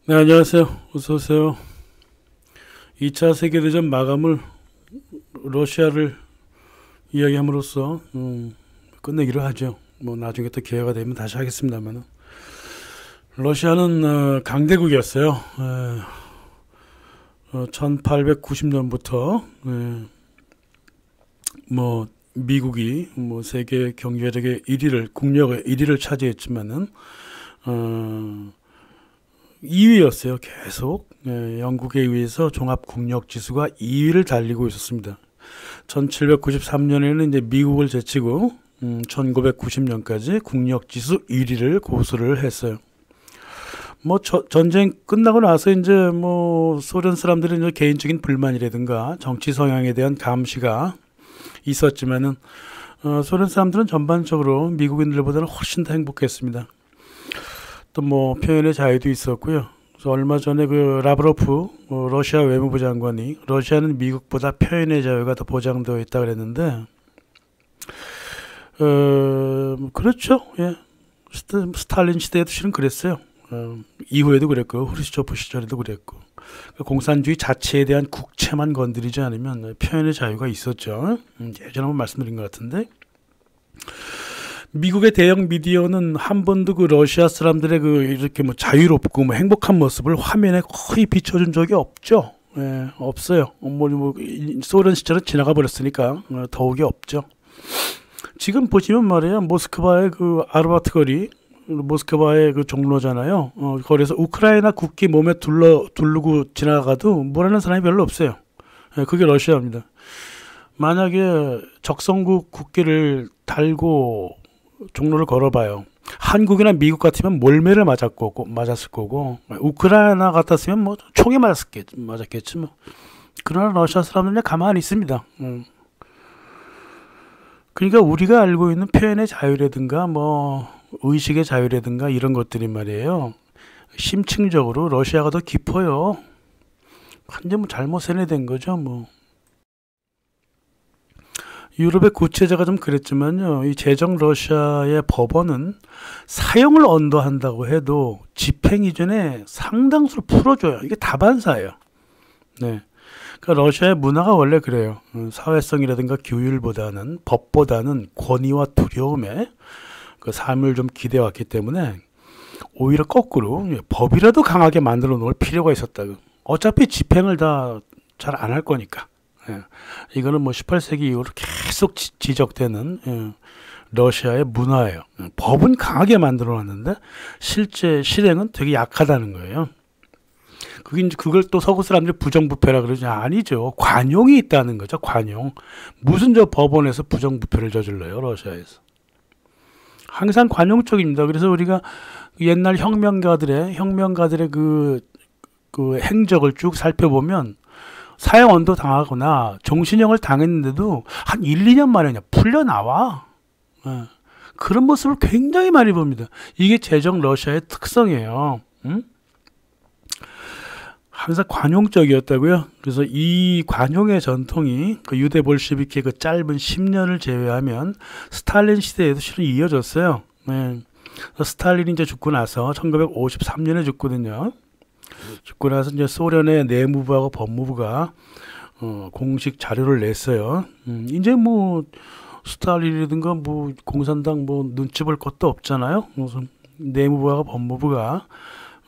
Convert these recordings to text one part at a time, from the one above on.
네, 안녕하세요. 어서 오세요. 2차 세계대전 마감을 러시아를 이야기함으로써 끝내기로 하죠. 뭐 나중에 또 기회가 되면 다시 하겠습니다만 러시아는 강대국이었어요. 1890년부터 뭐 미국이 뭐 세계 경제력의 1위를 국력의 1위를 차지했지만은 2위였어요. 계속 영국에 의해서 종합 국력 지수가 2위를 달리고 있었습니다. 1793년에는 이제 미국을 제치고 1990년까지 국력 지수 1위를 고수를 했어요. 뭐 전쟁 끝나고 나서 이제 뭐 소련 사람들은 이제 개인적인 불만이라든가 정치 성향에 대한 감시가 있었지만은 소련 사람들은 전반적으로 미국인들보다는 훨씬 더 행복했습니다. 또 뭐 표현의 자유도 있었고요. 그래서 얼마 전에 그 라브로프 러시아 외무부 장관이 러시아는 미국보다 표현의 자유가 더 보장되어 있다 그랬는데 그렇죠. 예. 스탈린 시대에도 실은 그랬어요. 이후에도 그랬고 후르시초프 시절에도 그랬고 공산주의 자체에 대한 국채만 건드리지 않으면 표현의 자유가 있었죠. 예전에 한번 말씀드린 것 같은데 미국의 대형 미디어는 한 번도 그 러시아 사람들의 그 이렇게 뭐 자유롭고 뭐 행복한 모습을 화면에 거의 비춰준 적이 없죠. 예, 없어요. 뭐 소련 시절은 지나가 버렸으니까 더욱이 없죠. 지금 보시면 말이에요, 모스크바의 그 아르바트 거리, 모스크바의 그 종로잖아요. 거기서 우크라이나 국기 몸에 두르고 지나가도 뭐라는 사람이 별로 없어요. 예, 그게 러시아입니다. 만약에 적성국 국기를 달고 종로를 걸어봐요. 한국이나 미국 같으면 몰매를 맞았을 거고, 우크라이나 같았으면 뭐 총에 맞았겠지 뭐. 그러나 러시아 사람들은 가만히 있습니다. 그러니까 우리가 알고 있는 표현의 자유라든가 뭐 의식의 자유라든가 이런 것들이 말이에요. 심층적으로 러시아가 더 깊어요. 완전 뭐 잘못 세뇌된 거죠 뭐. 유럽의 구체제가 좀 그랬지만요. 이 제정 러시아의 법원은 사형을 언도한다고 해도 집행 이전에 상당수를 풀어줘요. 이게 다반사예요. 네. 그러니까 러시아의 문화가 원래 그래요. 사회성이라든가 규율보다는 법보다는 권위와 두려움에 그 삶을 좀 기대왔기 때문에 오히려 거꾸로 법이라도 강하게 만들어 놓을 필요가 있었다고. 어차피 집행을 다 잘 안 할 거니까. 예. 이거는 뭐 18세기 이후로 계속 지적되는 러시아의 문화예요. 법은 강하게 만들어 놨는데 실제 실행은 되게 약하다는 거예요. 그걸 또 서구 사람들이 부정부패라 그러지. 아니죠. 관용이 있다는 거죠. 관용. 무슨 저 법원에서 부정부패를 저질러요, 러시아에서. 항상 관용적입니다. 그래서 우리가 옛날 혁명가들의 그 행적을 쭉 살펴보면 사형 언도 당하거나 종신형을 당했는데도 한 1, 2년 만에 그냥 풀려나와. 그런 모습을 굉장히 많이 봅니다. 이게 제정 러시아의 특성이에요. 항상 관용적이었다고요. 그래서 이 관용의 전통이 그 유대 볼시비키의 그 짧은 10년을 제외하면 스탈린 시대에도 실은 이어졌어요. 스탈린이 이제 죽고 나서 1953년에 죽거든요. 죽고 나서 이제 소련의 내무부하고 법무부가 공식 자료를 냈어요. 이제 뭐 스탈린이라든가 뭐 공산당 뭐 눈치 볼 것도 없잖아요. 그래서 내무부하고 법무부가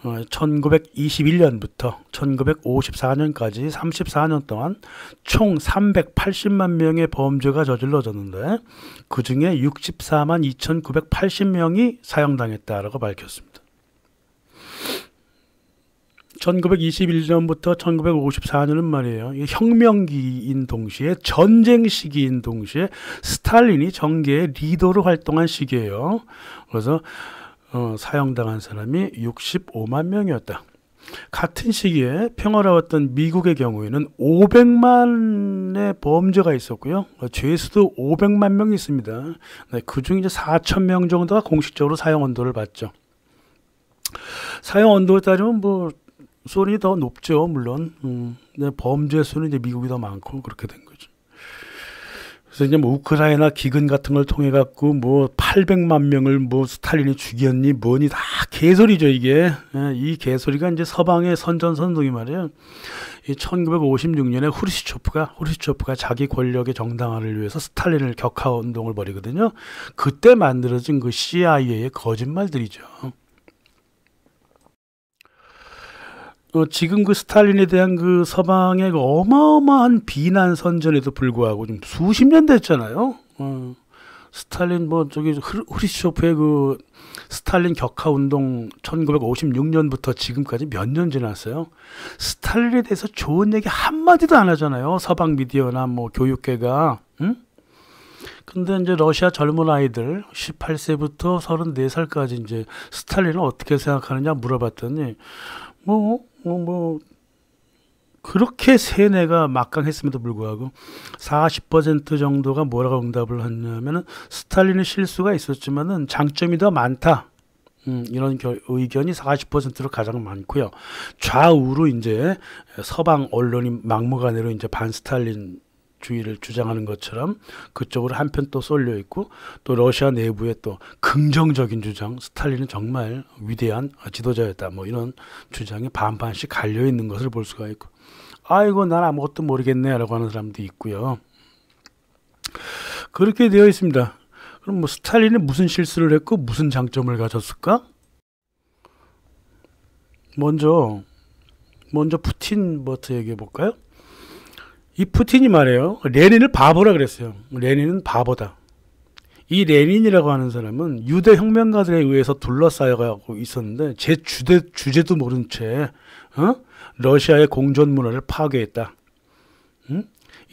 1921년부터 1954년까지 34년 동안 총 380만 명의 범죄가 저질러졌는데 그 중에 64만 2,980명이 사형당했다라고 밝혔습니다. 1921년부터 1954년은 말이에요. 혁명기인 동시에 전쟁 시기인 동시에 스탈린이 정계의 리더로 활동한 시기예요. 그래서 사형당한 사람이 65만 명이었다. 같은 시기에 평화로웠던 미국의 경우에는 500만의 범죄가 있었고요. 죄수도 500만 명이 있습니다. 그중 이제 4천 명 정도가 공식적으로 사형 언도를 받죠. 사형 언도에 따지면 뭐 소련이 더 높죠, 물론. 범죄 수는 이제 미국이 더 많고 그렇게 된 거죠. 그래서 이제 뭐 우크라이나 기근 같은 걸 통해 갖고 뭐 800만 명을 뭐 스탈린이 죽였니 뭐니 다 개소리죠 이게. 예, 이 개소리가 이제 서방의 선전선동이 말이에요. 이 1956년에 후르시초프가 자기 권력의 정당화를 위해서 스탈린을 격하 운동을 벌이거든요. 그때 만들어진 그 CIA의 거짓말들이죠. 지금 그 스탈린에 대한 그 서방의 그 어마어마한 비난 선전에도 불구하고 지금 수십 년 됐잖아요. 스탈린 뭐 저기 후르시초프의 그 스탈린 격하 운동 1956년부터 지금까지 몇 년 지났어요. 스탈린에 대해서 좋은 얘기 한마디도 안 하잖아요. 서방 미디어나 뭐 교육계가. 응? 근데 이제 러시아 젊은 아이들 18세부터 34살까지 이제 스탈린을 어떻게 생각하느냐 물어봤더니 그렇게 세뇌가 막강했음에도 불구하고 40% 정도가 뭐라고 응답을 했냐면은 스탈린의 실수가 있었지만은 장점이 더 많다. 이런 의견이 40%로 가장 많고요. 좌우로 이제 서방 언론이 막무가내로 이제 반스탈린 주의를 주장하는 것처럼 그쪽으로 한편 또 쏠려 있고, 또 러시아 내부에 또 긍정적인 주장, 스탈린은 정말 위대한 지도자였다, 뭐 이런 주장이 반반씩 갈려 있는 것을 볼 수가 있고, 아이고 난 아무것도 모르겠네 라고 하는 사람도 있고요. 그렇게 되어 있습니다. 그럼 뭐 스탈린이 무슨 실수를 했고 무슨 장점을 가졌을까? 먼저 푸틴부터 얘기해 볼까요? 이 푸틴이 말해요. 레닌을 바보라 그랬어요. 레닌은 바보다. 이 레닌이라고 하는 사람은 유대 혁명가들에 의해서 둘러싸여가고 있었는데 제 주제도 모른 채 러시아의 공존 문화를 파괴했다.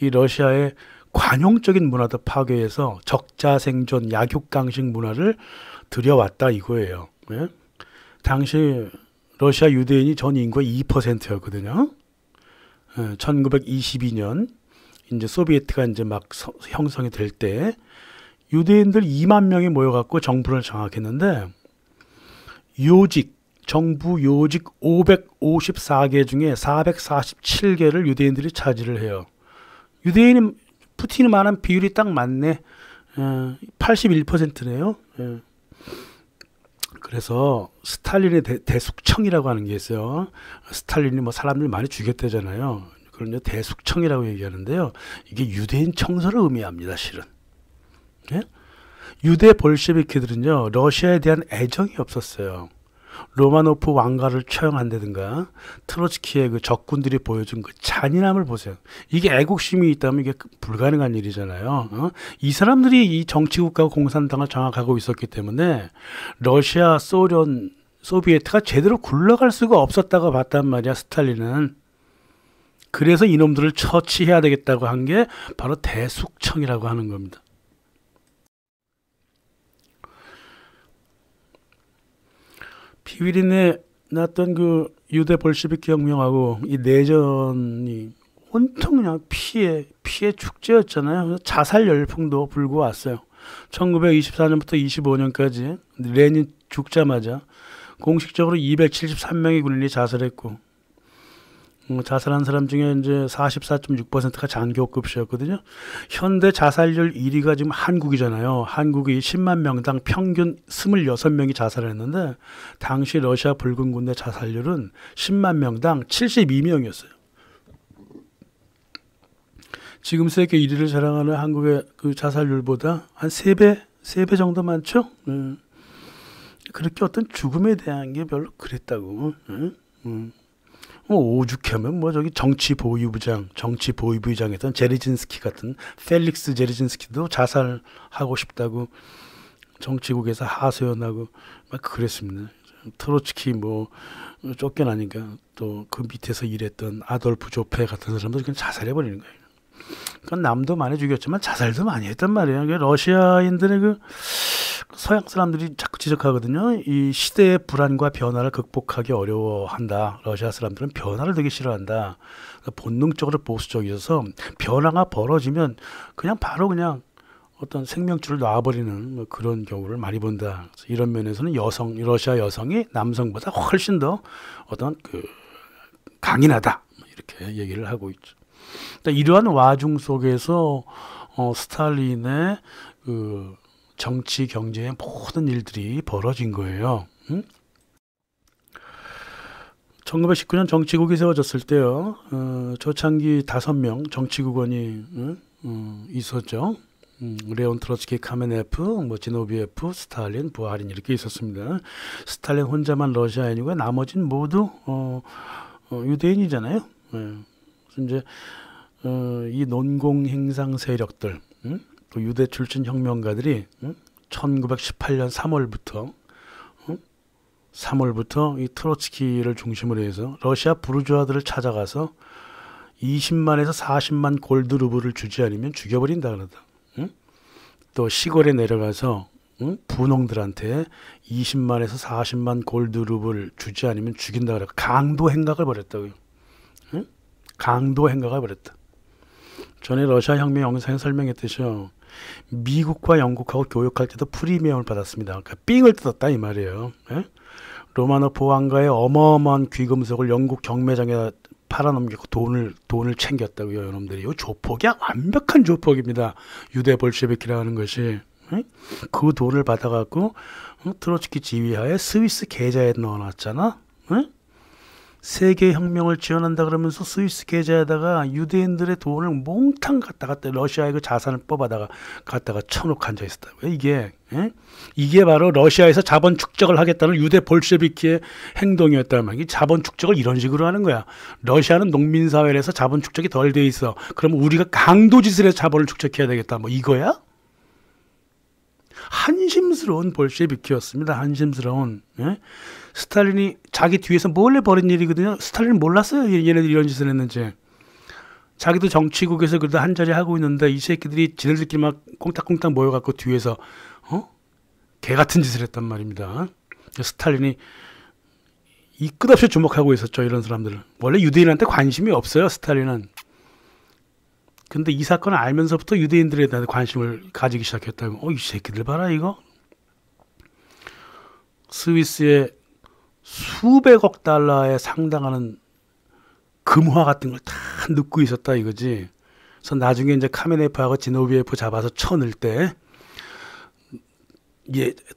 이 러시아의 관용적인 문화도 파괴해서 적자생존 약육강식 문화를 들여왔다 이거예요. 예? 당시 러시아 유대인이 전 인구의 2%였거든요. 1922년 이제 소비에트가 이제 막 형성이 될 때 유대인들 2만 명이 모여갖고 정부를 장악했는데 정부 요직 554개 중에 447개를 유대인들이 차지를 해요. 유대인이 푸틴이 말한 비율이 딱 맞네. 81%네요. 그래서 스탈린의 대숙청이라고 하는 게 있어요. 스탈린이 뭐 사람들 많이 죽였대잖아요. 그런 대숙청이라고 얘기하는데요. 이게 유대인 청소를 의미합니다, 실은. 예? 유대 볼셰비키들은요, 러시아에 대한 애정이 없었어요. 로마노프 왕가를 처형한다든가 트로츠키의 그 적군들이 보여준 그 잔인함을 보세요. 이게 애국심이 있다면 이게 불가능한 일이잖아요. 이 사람들이 이 정치국가와 공산당을 장악하고 있었기 때문에 러시아, 소련, 소비에트가 제대로 굴러갈 수가 없었다고 봤단 말이야, 스탈린은. 그래서 이놈들을 처치해야 되겠다고 한 게 바로 대숙청이라고 하는 겁니다. 피위린에 났던 그 유대 볼셰비키 혁명하고 이 내전이 온통 그냥 피해 축제였잖아요. 자살 열풍도 불고 왔어요. 1924년부터 25년까지 레닌 죽자마자 공식적으로 273명의 군인이 자살했고, 자살한 사람 중에 이제 44.6%가 장교급이었거든요. 현대 자살률 1위가 지금 한국이잖아요. 한국이 10만 명당 평균 26명이 자살을 했는데 당시 러시아 붉은 군대 자살률은 10만 명당 72명이었어요. 지금 세계 1위를 자랑하는 한국의 그 자살률보다 한 3배 정도 많죠? 그렇게 어떤 죽음에 대한 게 별로 그랬다고. 오죽하면 뭐 저기 정치보위부장이었던 제르진스키 같은 펠릭스 제르진스키도 자살하고 싶다고 정치국에서 하소연하고 막 그랬습니다. 트로츠키 뭐 쫓겨나니까 또 그 밑에서 일했던 아돌프 조페 같은 사람도 그냥 자살해버리는 거예요. 그건 남도 많이 죽였지만 자살도 많이 했단 말이에요. 러시아인들의 그 서양 사람들이 자꾸 지적하거든요. 이 시대의 불안과 변화를 극복하기 어려워한다. 러시아 사람들은 변화를 되게 싫어한다. 본능적으로 보수적이어서 변화가 벌어지면 그냥 바로 그냥 어떤 생명줄을 놔버리는 뭐 그런 경우를 많이 본다. 이런 면에서는 러시아 여성이 남성보다 훨씬 더 어떤 그 강인하다. 이렇게 얘기를 하고 있죠. 이러한 와중 속에서 스탈린의 그 정치 경제의 모든 일들이 벌어진 거예요. 1919년 정치국이 세워졌을 때요, 초창기 5명 정치국원이 있었죠. 레온 트로츠키, 카메네프, 뭐 지노비에프, 스탈린, 부하린 이렇게 있었습니다. 스탈린 혼자만 러시아인이고 나머지는 모두 유대인이잖아요. 그래서 이제 이 논공 행상 세력들, 그 유대 출신 혁명가들이 1918년 3월부터 이 트로츠키를 중심으로 해서 러시아 부르주아들을 찾아가서 20만에서 40만 골드 루블을 주지 않으면 죽여버린다 그러다. 또 시골에 내려가서 분홍들한테 20만에서 40만 골드 루블 주지 않으면 죽인다 그래. 강도 행각을 벌였다고요. 강도 행각을 벌였다. 전에 러시아 혁명 영상에 설명했듯이요, 미국과 영국하고 교역할 때도 프리미엄을 받았습니다. 그러니까 삥을 뜯었다 이 말이에요. 로마노프 왕가의 어마어마한 귀금속을 영국 경매장에 팔아넘기고 돈을 챙겼다고요. 여러분들이 이 조폭이 완벽한 조폭입니다. 유대 볼셰비키라고 하는 것이. 그 돈을 받아갖고 트로츠키 지휘하에 스위스 계좌에 넣어놨잖아. 세계 혁명을 지원한다 그러면서 스위스 계좌에다가 유대인들의 돈을 몽탕 갖다가 러시아의 그 자산을 뽑아다가 갖다가 쳐놓고 앉아 있었다고요. 이게 바로 러시아에서 자본 축적을 하겠다는 유대 볼셰비키의 행동이었단 말이야. 자본 축적을 이런 식으로 하는 거야. 러시아는 농민 사회에서 자본 축적이 덜 돼 있어. 그럼 우리가 강도짓을 해서 자본을 축적해야 되겠다. 뭐 이거야? 한심스러운 볼셰비키였습니다. 한심스러운. 스탈린이 자기 뒤에서 몰래 벌인 일이거든요. 스탈린은 몰랐어요. 얘네들이 이런 짓을 했는지. 자기도 정치국에서 그래도 한자리 하고 있는데 이 새끼들이 지네들끼리 막 꽁딱꽁딱 모여갖고 뒤에서 개 같은 짓을 했단 말입니다. 스탈린이 이 끝없이 주목하고 있었죠. 이런 사람들을. 원래 유대인한테 관심이 없어요. 스탈린은. 근데 이 사건을 알면서부터 유대인들에 대한 관심을 가지기 시작했다고. 이 새끼들 봐라 이거. 스위스에 수백억 달러에 상당하는 금화 같은 걸 다 넣고 있었다 이거지. 그래서 나중에 이제 카메네프하고 지노비에프 잡아서 쳐넣을 때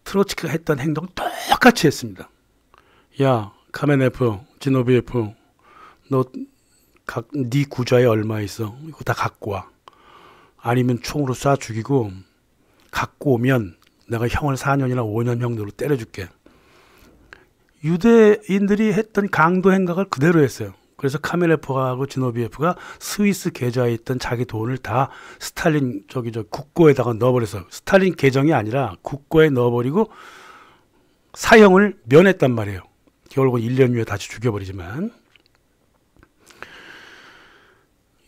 트로츠키가 했던 행동 똑같이 했습니다. 야, 카메네프, 지노비에프, 네 구좌에 얼마 있어? 이거 다 갖고 와. 아니면 총으로 쏴 죽이고, 갖고 오면 내가 형을 4년이나 5년 형으로 때려줄게. 유대인들이 했던 강도 행각을 그대로 했어요. 그래서 카메네프하고 지노비에프가 스위스 계좌에 있던 자기 돈을 다 스탈린 국고에다가 넣어버려서, 스탈린 계정이 아니라 국고에 넣어버리고 사형을 면했단 말이에요. 결국은 1년 후에 다시 죽여버리지만.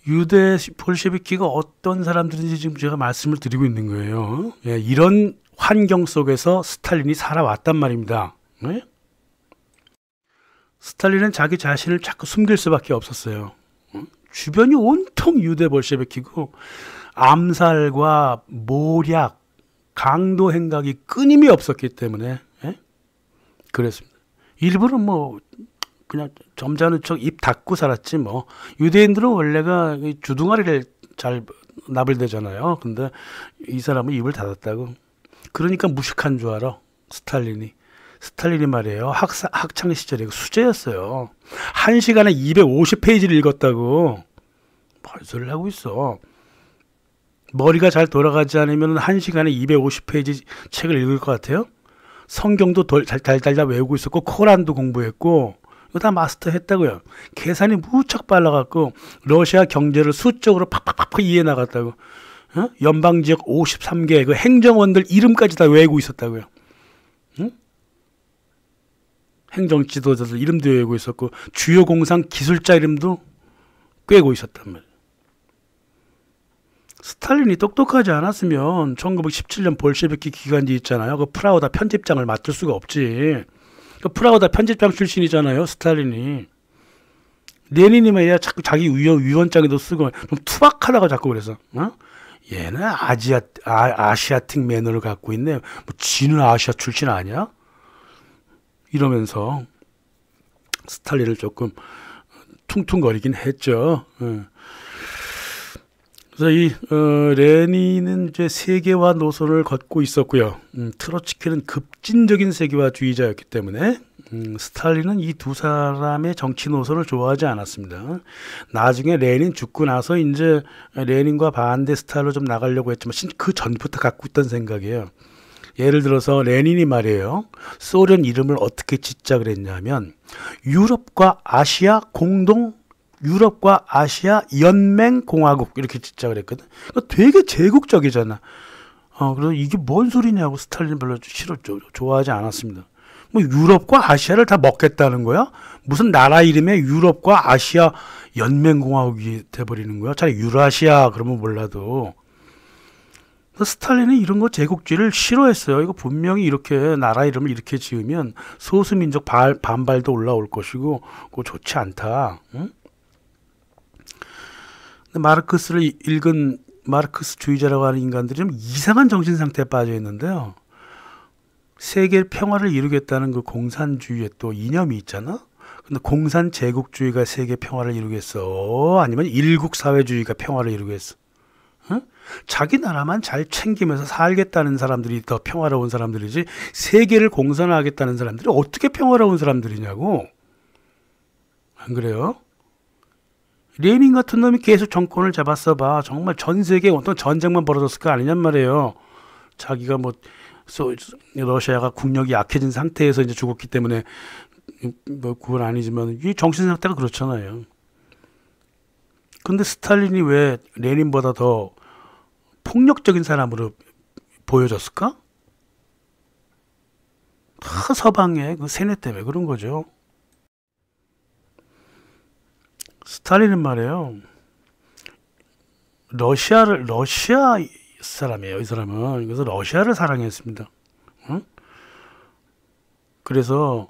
유대 볼셰비키가 어떤 사람들인지 지금 제가 말씀을 드리고 있는 거예요. 이런 환경 속에서 스탈린이 살아왔단 말입니다. 스탈린은 자기 자신을 자꾸 숨길 수밖에 없었어요. 주변이 온통 유대 볼셰비키고 암살과 모략, 강도 행각이 끊임이 없었기 때문에 그랬습니다. 일부러 그냥 점잖은 척 입 닫고 살았지 뭐. 유대인들은 원래가 주둥아리를 잘 나불대잖아요. 근데 이 사람은 입을 닫았다고. 그러니까 무식한 줄 알아. 스탈린이 말이에요. 학창 시절에 수재였어요. 1시간에 250페이지를 읽었다고. 뭔 소리를 하고 있어. 머리가 잘 돌아가지 않으면 1시간에 250페이지 책을 읽을 것 같아요? 성경도 달달달 외우고 있었고 코란도 공부했고 이거 다 마스터했다고요. 계산이 무척 빨라갖고 러시아 경제를 수적으로 팍팍팍 이해해 나갔다고. 연방지역 53개 그 행정원들 이름까지 다 외우고 있었다고요. 행정지도자들 이름도 외우고 있었고 주요 공상 기술자 이름도 꿰고 있었단 말이에요. 스탈린이 똑똑하지 않았으면 1917년 볼셰비키 기간지 있잖아요. 그 프라우다 편집장을 맡을 수가 없지. 그 프라우다 편집장 출신이잖아요. 스탈린이. 레닌이 말이야 자꾸 자기 위원장에도 쓰고 좀 투박하다고 자꾸 그래서. 얘는 아시아틱 매너를 갖고 있네. 뭐 지는 아시아 출신 아니야? 이러면서 스탈린을 조금 퉁퉁거리긴 했죠. 그래서 이 레닌은 이제 세계화 노선을 걷고 있었고요. 트로츠키는 급진적인 세계화주의자였기 때문에 스탈린은 이 두 사람의 정치 노선을 좋아하지 않았습니다. 나중에 레닌 죽고 나서 이제 레닌과 반대 스타일로 좀 나가려고 했지만 그 전부터 갖고 있던 생각이에요. 예를 들어서 레닌이 말이에요. 소련 이름을 어떻게 짓자 그랬냐면 유럽과 아시아 연맹 공화국 이렇게 짓자 그랬거든. 그러니까 되게 제국적이잖아. 그래서 이게 뭔 소리냐고 스탈린 별로 좋아하지 않았습니다. 뭐 유럽과 아시아를 다 먹겠다는 거야? 무슨 나라 이름에 유럽과 아시아 연맹 공화국이 돼버리는 거야? 차라리 유라시아 그러면 몰라도. 스탈린은 이런 거 제국주의를 싫어했어요. 이거 분명히 이렇게 나라 이름을 이렇게 지으면 소수민족 반발도 올라올 것이고 그거 좋지 않다. 응? 마르크스를 읽은 마르크스주의자라고 하는 인간들이 좀 이상한 정신 상태에 빠져 있는데요. 세계 평화를 이루겠다는 그 공산주의의 또 이념이 있잖아. 근데 공산 제국주의가 세계 평화를 이루겠어? 아니면 일국 사회주의가 평화를 이루겠어? 응? 자기 나라만 잘 챙기면서 살겠다는 사람들이 더 평화로운 사람들이지 세계를 공산화하겠다는 사람들이 어떻게 평화로운 사람들이냐고. 안 그래요? 레닌 같은 놈이 계속 정권을 잡았어 봐. 정말 전 세계에 어떤 전쟁만 벌어졌을 거 아니냔 말이에요. 자기가 뭐 러시아가 국력이 약해진 상태에서 이제 죽었기 때문에 뭐 그건 아니지만 이 정신 상태가 그렇잖아요. 근데 스탈린이 왜 레닌보다 더 폭력적인 사람으로 보여졌을까? 다 서방의 그 세뇌 때문에 그런 거죠. 스탈린은 말이에요. 러시아 사람이에요. 이 사람은. 그래서 러시아를 사랑했습니다. 응? 그래서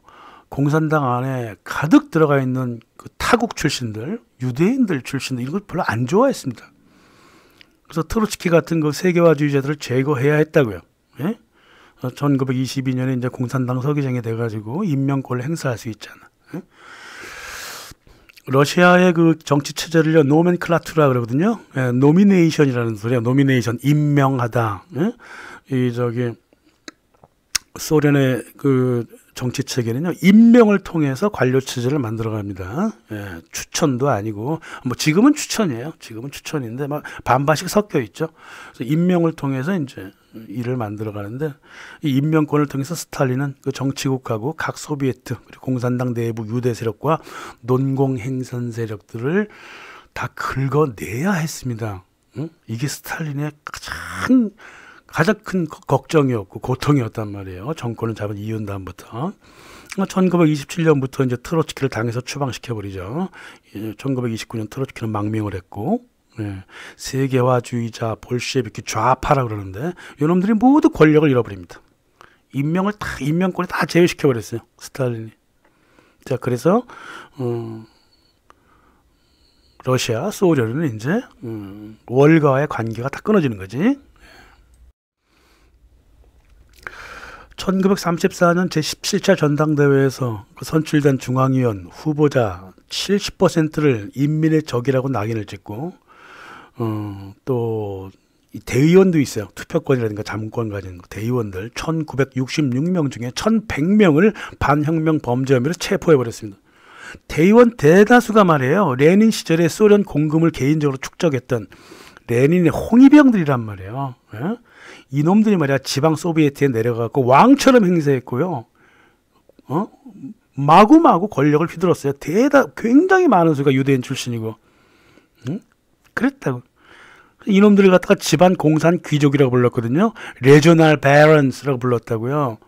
공산당 안에 가득 들어가 있는 그 타국 출신들, 유대인들 출신들 이런 걸 별로 안 좋아했습니다. 그래서 트로츠키 같은 그 세계화주의자들을 제거해야 했다고요. 예? 1922년에 이제 공산당 서기장이 돼가지고 임명권을 행사할 수 있잖아. 예? 러시아의 그 정치 체제를요 노멘클라투라 그러거든요. 예, 노미네이션이라는 소리야. 노미네이션 임명하다. 예? 이 저기 소련의 그 정치 체계는요 임명을 통해서 관료 체제를 만들어갑니다. 예, 추천도 아니고 뭐 지금은 추천이에요. 지금은 추천인데 막 반반씩 섞여 있죠. 그래서 임명을 통해서 이제 일을 만들어가는데 이 임명권을 통해서 스탈린은 그 정치국하고 각 소비에트 그리고 공산당 내부 유대 세력과 논공행선 세력들을 다 긁어내야 했습니다. 응? 이게 스탈린의 가장 큰 걱정이었고 고통이었단 말이에요. 정권을 잡은 이윤 다음부터 1927년부터 이제 트로츠키를 당해서 추방시켜버리죠. 1929년 트로츠키는 망명을 했고 네, 세계화주의자 볼셰비키 좌파라 그러는데 이놈들이 모두 권력을 잃어버립니다. 임명권을 다 제외시켜버렸어요. 스탈린이. 자 그래서 러시아, 소련은 이제 월가와의 관계가 다 끊어지는 거지. 1934년 제17차 전당대회에서 그 선출된 중앙위원 후보자 70%를 인민의 적이라고 낙인을 찍고 또 이 대의원도 있어요. 투표권이라든가 자문권 가진 대의원들 1966명 중에 1100명을 반혁명 범죄 혐의로 체포해버렸습니다. 대의원 대다수가 말이에요. 레닌 시절에 소련 공금을 개인적으로 축적했던 레닌의 홍위병들이란 말이에요. 예? 이놈들이 말이야 지방 소비에트에 내려가고 왕처럼 행세했고요. 마구마구 권력을 휘둘렀어요. 굉장히 많은 수가 유대인 출신이고. 응? 그랬다고. 이놈들을 갖다가 집안 공산 귀족이라고 불렀거든요. 레저널 베런스라고 불렀다고요.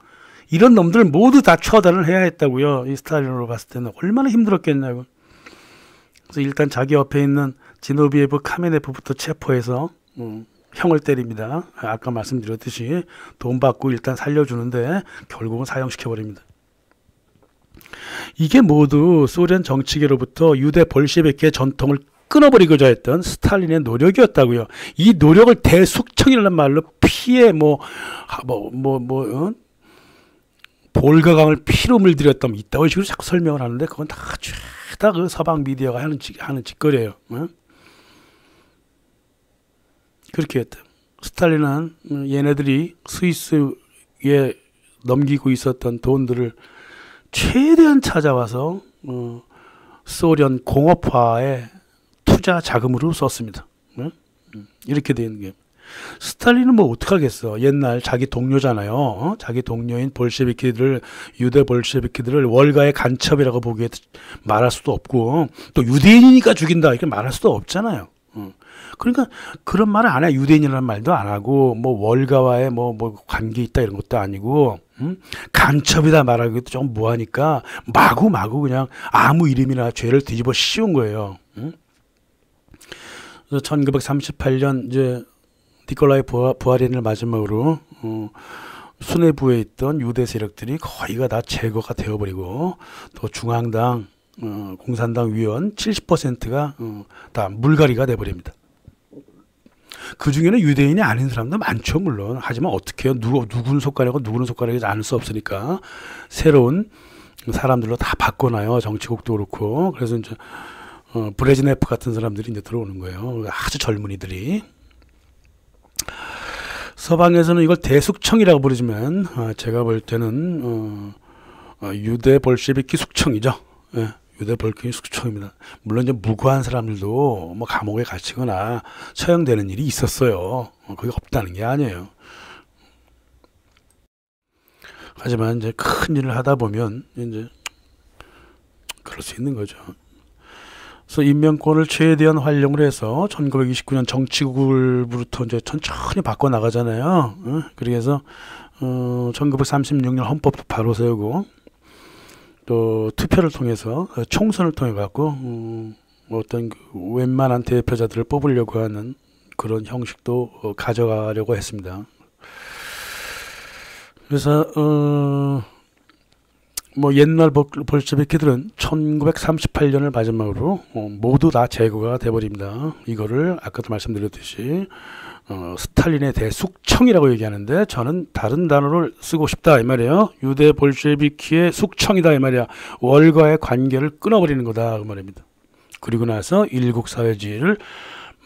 이런 놈들 모두 다 처단을 해야 했다고요. 이 스탈린으로 봤을 때는 얼마나 힘들었겠냐고. 그래서 일단 자기 옆에 있는 지노비에프 카메네프부터 체포해서 형을 때립니다. 아까 말씀드렸듯이 돈 받고 일단 살려주는데 결국은 사형시켜버립니다. 이게 모두 소련 정치계로부터 유대 볼셰비키의 전통을 끊어버리고자 했던 스탈린의 노력이었다고요. 이 노력을 대숙청이라는 말로 피해 볼가강을 피로 물들였다면 있다고 식으로 자꾸 설명을 하는데 그건 다 죄다 그 서방 미디어가 하는 짓거리예요. 응? 그렇게 했대요. 스탈린은 얘네들이 스위스에 넘기고 있었던 돈들을 최대한 찾아와서 소련 공업화에 투자 자금으로 썼습니다. 이렇게 되는 게. 스탈린은 뭐 어떡하겠어. 옛날 자기 동료잖아요. 자기 동료인 볼셰비키들을, 유대 볼셰비키들을 월가의 간첩이라고 보기에 말할 수도 없고, 또 유대인이니까 죽인다 이렇게 말할 수도 없잖아요. 그러니까 그런 말을 안 해. 유대인이라는 말도 안 하고, 뭐 월가와의 뭐 관계 있다 이런 것도 아니고, 간첩이다 말하기도 좀 뭐하니까 마구 그냥 아무 이름이나 죄를 뒤집어 씌운 거예요. 1938년 이제 니콜라이 부하린을 마지막으로 수뇌부에 있던 유대 세력들이 거의가 다 제거가 되어버리고, 또 중앙당, 공산당 위원 70%가 다 물갈이가 돼버립니다. 그 중에는 유대인이 아닌 사람도 많죠, 물론. 하지만 어떻게 해요? 누구는 손가락이고 누구는 손가락이지 않을 수 없으니까 새로운 사람들로 다 바꿔놔요. 정치국도 그렇고. 그래서 이제 브레즈네프 같은 사람들이 이제 들어오는 거예요. 아주 젊은이들이. 서방에서는 이걸 대숙청이라고 부르지만 제가 볼 때는 유대 볼셰비키 숙청이죠. 예, 유대 볼셰비키 숙청입니다. 물론 이제 무고한 사람들도 뭐 감옥에 갇히거나 처형되는 일이 있었어요. 그게 없다는 게 아니에요. 하지만 이제 큰 일을 하다 보면 이제 그럴 수 있는 거죠. 그래서 인명권을 최대한 활용을 해서 1929년 정치국으로부터 이제 천천히 바꿔 나가잖아요. 그래서 1936년 헌법도 바로 세우고, 또 투표를 통해서 총선을 통해 갖고 어떤 그 웬만한 대표자들을 뽑으려고 하는 그런 형식도 가져가려고 했습니다. 그래서 뭐 옛날 볼셰비키들은 1938년을 마지막으로 모두 다 제거가 돼버립니다. 이거를 아까도 말씀드렸듯이 스탈린의 대숙청이라고 얘기하는데, 저는 다른 단어를 쓰고 싶다 이 말이에요. 유대 볼셰비키의 숙청이다 이 말이야. 월과의 관계를 끊어버리는 거다 그 말입니다. 그리고 나서 일국 사회주의를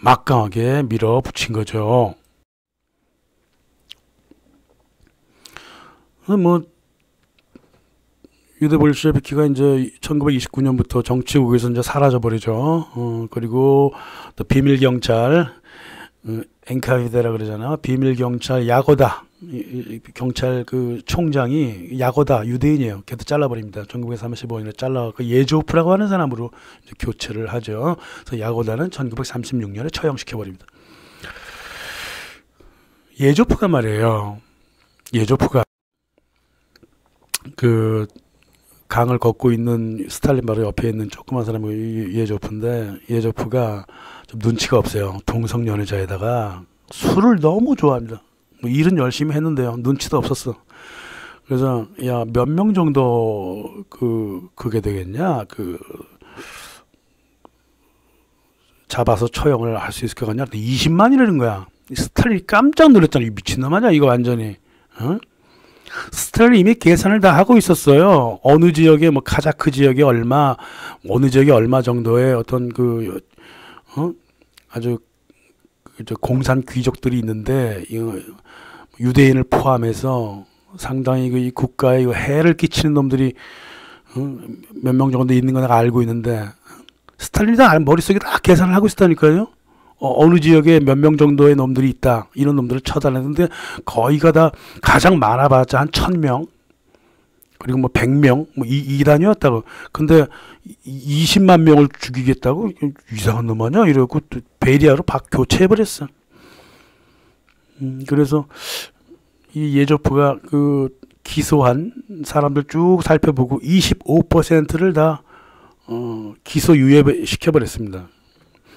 막강하게 밀어붙인 거죠. 뭐 유대 볼셰비키가 이제 1929년부터 정치국에서 이제 사라져 버리죠. 그리고 또 비밀 경찰, 엔카이데라 그러잖아요. 비밀 경찰 야고다, 경찰 그 총장이 야고다 유대인이에요. 걔도 잘라버립니다. 1935년에 잘라갖고 예조프라고 하는 사람으로 이제 교체를 하죠. 그래서 야고다는 1936년에 처형시켜 버립니다. 예조프가 말이에요. 예조프가 그 강을 걷고 있는 스탈린 바로 옆에 있는 조그만 사람이 예조프인데, 예조프가 좀 눈치가 없어요. 동성 연애자에다가 술을 너무 좋아합니다. 뭐 일은 열심히 했는데요, 눈치도 없었어. 그래서 야, 몇 명 정도 그게 되겠냐, 잡아서 처형을 할 수 있을 것 같냐. 20만이라는 거야. 스탈린이 깜짝 놀랐잖아. 이 미친놈 아니야 이거 완전히. 스탈린 이미 계산을 다 하고 있었어요. 어느 지역에 뭐 카자크 지역에 얼마, 어느 지역에 얼마 정도의 어떤 아주 공산 귀족들이 있는데, 유대인을 포함해서 상당히 이 국가에 해를 끼치는 놈들이 몇 명 정도 있는 거 내가 알고 있는데, 스탈린이 다 머릿속에 다 계산을 하고 있었다니까요. 어느 지역에 몇 명 정도의 놈들이 있다, 이런 놈들을 처단했는데 거의가 다 가장 많아봤자 한 1000명, 그리고 뭐 100명, 뭐 이 단위였다고. 근데 20만 명을 죽이겠다고? 이상한 놈 아니야? 이러고 또 베리아로 교체해버렸어. 그래서 이 예조프가 그 기소한 사람들 쭉 살펴보고 25%를 다 기소유예 시켜버렸습니다.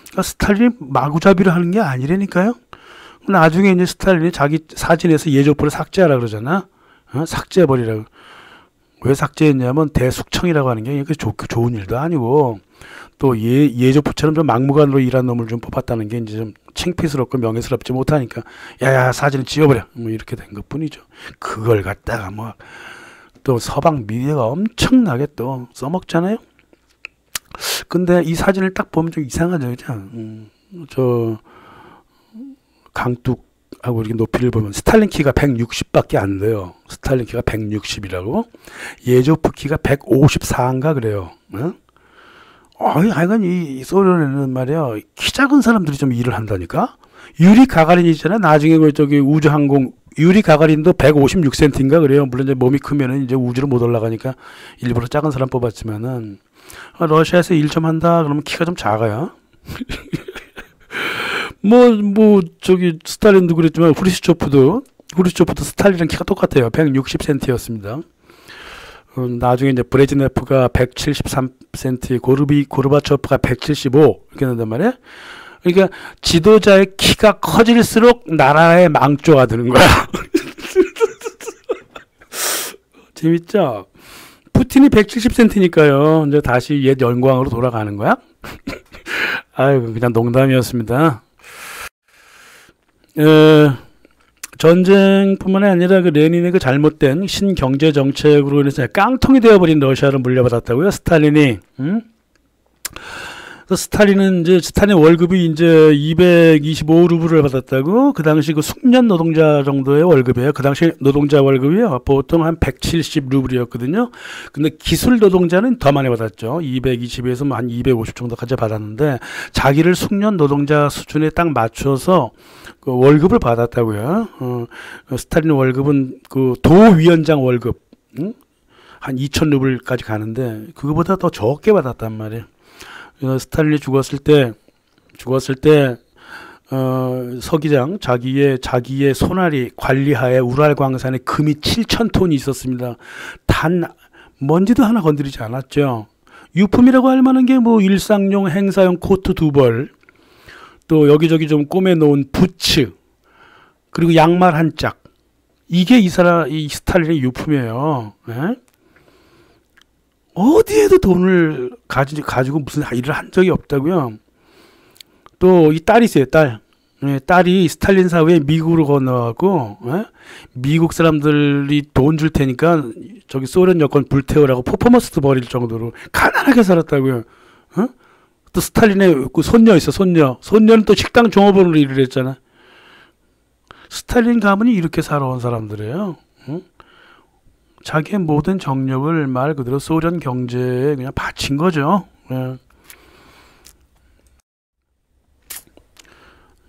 그러니까 스탈린이 마구잡이를 하는 게 아니라니까요. 나중에 이제 스탈린이 자기 사진에서 예조프를 삭제하라 그러잖아. 삭제해버리라고. 왜 삭제했냐면 대숙청이라고 하는 게 좋은 일도 아니고, 또 예조프처럼 좀 막무가내로 일한 놈을 좀 뽑았다는 게 이제 좀 창피스럽고 명예스럽지 못하니까 야야 사진을 지워버려, 뭐 이렇게 된 것뿐이죠. 그걸 갖다가 뭐 또 서방 미디어가 엄청나게 또 써먹잖아요. 근데 이 사진을 딱 보면 좀 이상하죠, 그죠? 강둑하고 이렇게 높이를 보면 스탈린 키가 160밖에 안 돼요. 스탈린 키가 160이라고. 예조프 키가 154인가 그래요. 어? 하여간 이 소련에는 말이야 키 작은 사람들이 좀 일을 한다니까. 유리 가가린 있잖아. 나중에 그 저기 우주항공 유리 가가린도 156cm인가 그래요. 물론 이제 몸이 크면은 이제 우주로 못 올라가니까 일부러 작은 사람 뽑았지만은 러시아에서 일 좀 한다 그러면 키가 좀 작아요. 뭐 저기 스탈린도 그랬지만 후르시초프도 스탈린이랑 키가 똑같아요. 160cm였습니다. 나중에 이제 브레즈네프가 173cm, 고르바초프가 175 이렇게 된단 말이에요. 그러니까 지도자의 키가 커질수록 나라의 망조가 되는 거야. 재밌죠? 푸틴이 170cm니까요. 이제 다시 옛 영광으로 돌아가는 거야? 아이고, 그냥 농담이었습니다. 전쟁뿐만 아니라 그 레닌의 그 잘못된 신경제 정책으로 인해서 깡통이 되어버린 러시아를 물려받았다고요. 스탈린이. 스탈린 월급이 이제 225루블을 받았다고. 그 당시 그 숙련 노동자 정도의 월급이에요. 그 당시 노동자 월급이요. 보통 한 170루블이었거든요. 근데 기술 노동자는 더 많이 받았죠. 220에서 한 250 정도까지 받았는데 자기를 숙련 노동자 수준에 딱 맞춰서 그 월급을 받았다고요. 스탈린 월급은 그 도위원장 월급 한 2,000루블까지 가는데 그거보다 더 적게 받았단 말이에요. 스탈린이 죽었을 때 서기장 자기의 손아리 관리하에 우랄 광산에 금이 7,000톤이 있었습니다. 단 먼지도 하나 건드리지 않았죠. 유품이라고 할 만한 게 뭐 일상용 행사용 코트 2벌, 또 여기저기 좀 꼬매 놓은 부츠, 그리고 양말 한 짝. 이게 이 스탈린의 유품이에요. 네? 어디에도 돈을 가지고 무슨 일을 한 적이 없다고요. 또 이 딸이 있어요. 딸이 스탈린 사후에 미국으로 건너가고 미국 사람들이 돈 줄 테니까 저기 소련 여권 불태우라고 퍼포먼스도 벌일 정도로 가난하게 살았다고요. 또 스탈린의 그 손녀 있어. 손녀는 또 식당 종업원으로 일을 했잖아. 스탈린 가문이 이렇게 살아온 사람들이에요. 자기의 모든 정력을 말 그대로 소련 경제에 그냥 바친 거죠.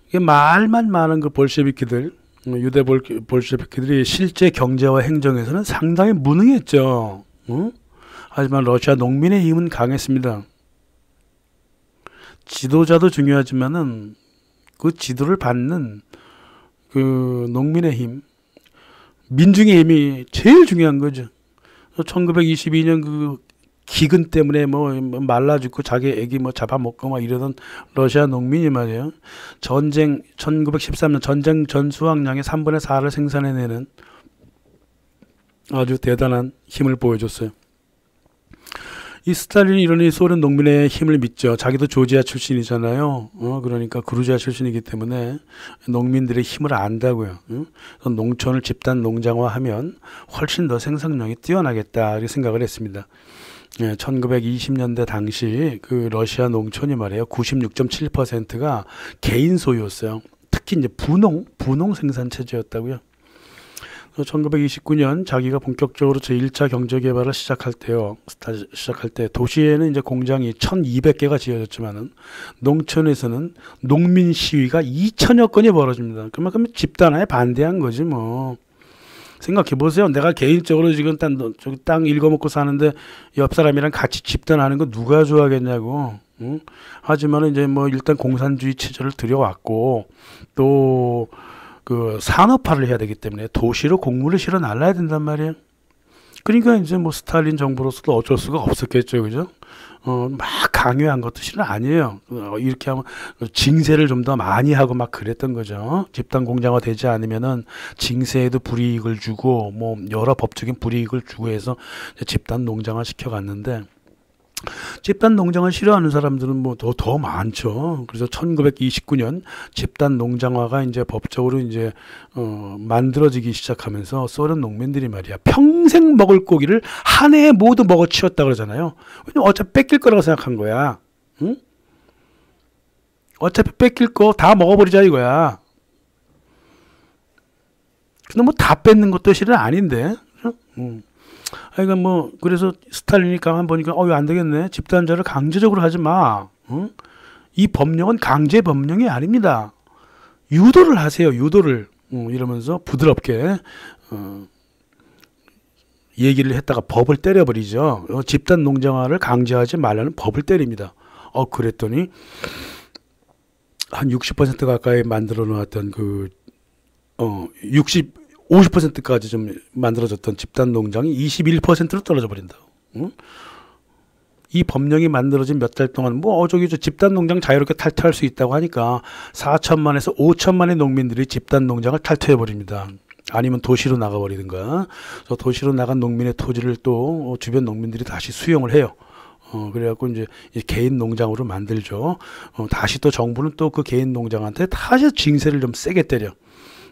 이게 말만 많은 그 볼셰비키들, 유대 볼셰비키들이 실제 경제와 행정에서는 상당히 무능했죠. 하지만 러시아 농민의 힘은 강했습니다. 지도자도 중요하지만은 그 지도를 받는 그 농민의 힘, 민중의 힘이 제일 중요한 거죠. 1922년 그 기근 때문에 뭐 말라 죽고 자기 애기 뭐 잡아먹고 막 이러던 러시아 농민이 말이에요. 1913년 전쟁 전 수확량의 3분의 4를 생산해내는 아주 대단한 힘을 보여줬어요. 이 스탈린이 이러니 소련 농민의 힘을 믿죠. 자기도 조지아 출신이잖아요. 그러니까 그루지아 출신이기 때문에 농민들의 힘을 안다고요. 농촌을 집단 농장화하면 훨씬 더 생산력이 뛰어나겠다 이렇게 생각을 했습니다. 1920년대 당시 그 러시아 농촌이 말이에요. 96.7%가 개인 소유였어요. 특히 이제 분홍 생산 체제였다고요. 1929년 자기가 본격적으로 제1차 경제개발을 시작할 때 도시에는 이제 공장이 1,200개가 지어졌지만은 농촌에서는 농민 시위가 2,000여 건이 벌어집니다. 그만큼 집단화에 반대한 거지 뭐. 생각해 보세요. 내가 개인적으로 지금 땅 읽어먹고 사는데 옆 사람이랑 같이 집단하는 거 누가 좋아하겠냐고. 하지만은 이제 뭐 일단 공산주의 체제를 들여왔고 또 그 산업화를 해야 되기 때문에 도시로 공물을 실어 날라야 된단 말이에요. 그러니까 이제 뭐 스탈린 정부로서도 어쩔 수가 없었겠죠, 그죠? 막 강요한 것도 실은 아니에요. 이렇게 하면 징세를 좀 더 많이 하고 막 그랬던 거죠. 집단 공장화 되지 않으면은 징세에도 불이익을 주고 뭐 여러 법적인 불이익을 주고 해서 집단 농장화 시켜갔는데. 집단 농장을 싫어하는 사람들은 뭐 더 많죠. 그래서 1929년 집단 농장화가 이제 법적으로 이제 만들어지기 시작하면서 소련 농민들이 말이야 평생 먹을 고기를 한 해에 모두 먹어치웠다 그러잖아요. 왜냐면 어차피 뺏길 거라고 생각한 거야. 응? 어차피 뺏길 거 다 먹어버리자 이거야. 근데 뭐 다 뺏는 것도 실은 아닌데. 그러니까 뭐 그래서 스탈린이 가만 보니까 이거 안 되겠네. 집단자를 강제적으로 하지 마. 이 법령은 강제 법령이 아닙니다. 유도를 하세요. 유도를. 이러면서 부드럽게 얘기를 했다가 법을 때려버리죠. 집단 농장화를 강제하지 말라는 법을 때립니다. 그랬더니 한 60% 가까이 만들어 놓았던 50%까지 좀 만들어졌던 집단 농장이 21%로 떨어져 버린다. 이 법령이 만들어진 몇 달 동안 저기 집단 농장 자유롭게 탈퇴할 수 있다고 하니까 4천만에서 5천만의 농민들이 집단 농장을 탈퇴해 버립니다. 아니면 도시로 나가 버리든가. 도시로 나간 농민의 토지를 또 주변 농민들이 다시 수용을 해요. 그래갖고 이제 개인 농장으로 만들죠. 다시 또 정부는 또 그 개인 농장한테 다시 징세를 좀 세게 때려.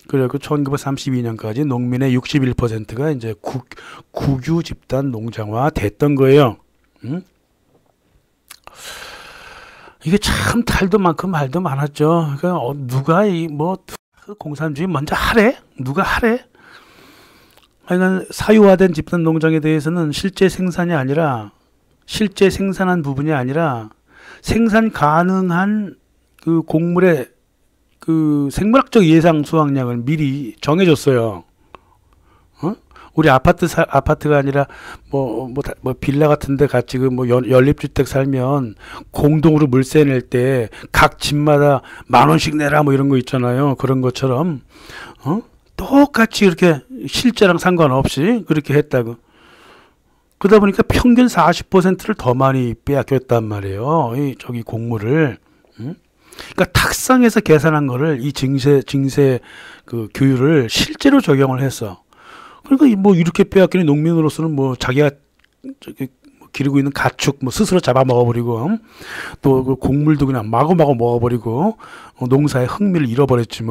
그래갖고 1932년까지 농민의 61%가 이제 국유 집단 농장화 됐던 거예요. 이게 참 탈도 많고 말도 많았죠. 그러니까 누가 공산주의 먼저 하래? 누가 하래? 그러니까 사유화된 집단 농장에 대해서는 실제 생산한 부분이 아니라 생산 가능한 그 곡물의 그 생물학적 예상 수확량을 미리 정해줬어요. 우리 아파트가 아니라 빌라 같은데 같이 연립주택 살면 공동으로 물세 낼 때 각 집마다 10,000원씩 내라 이런 거 있잖아요. 그런 것처럼 똑같이 이렇게 실제랑 상관없이 그렇게 했다고. 그러다 보니까 평균 40%를 더 많이 빼앗겼단 말이에요. 저기 곡물을. 그러니까 탁상에서 계산한 거를 이 징세 그 규율을 실제로 적용을 했어. 그러니까 이렇게 빼앗기는 농민으로서는 자기가 기르고 있는 가축 스스로 잡아 먹어버리고 또 그 곡물도 그냥 마구마구 먹어버리고 농사의 흥미를 잃어버렸지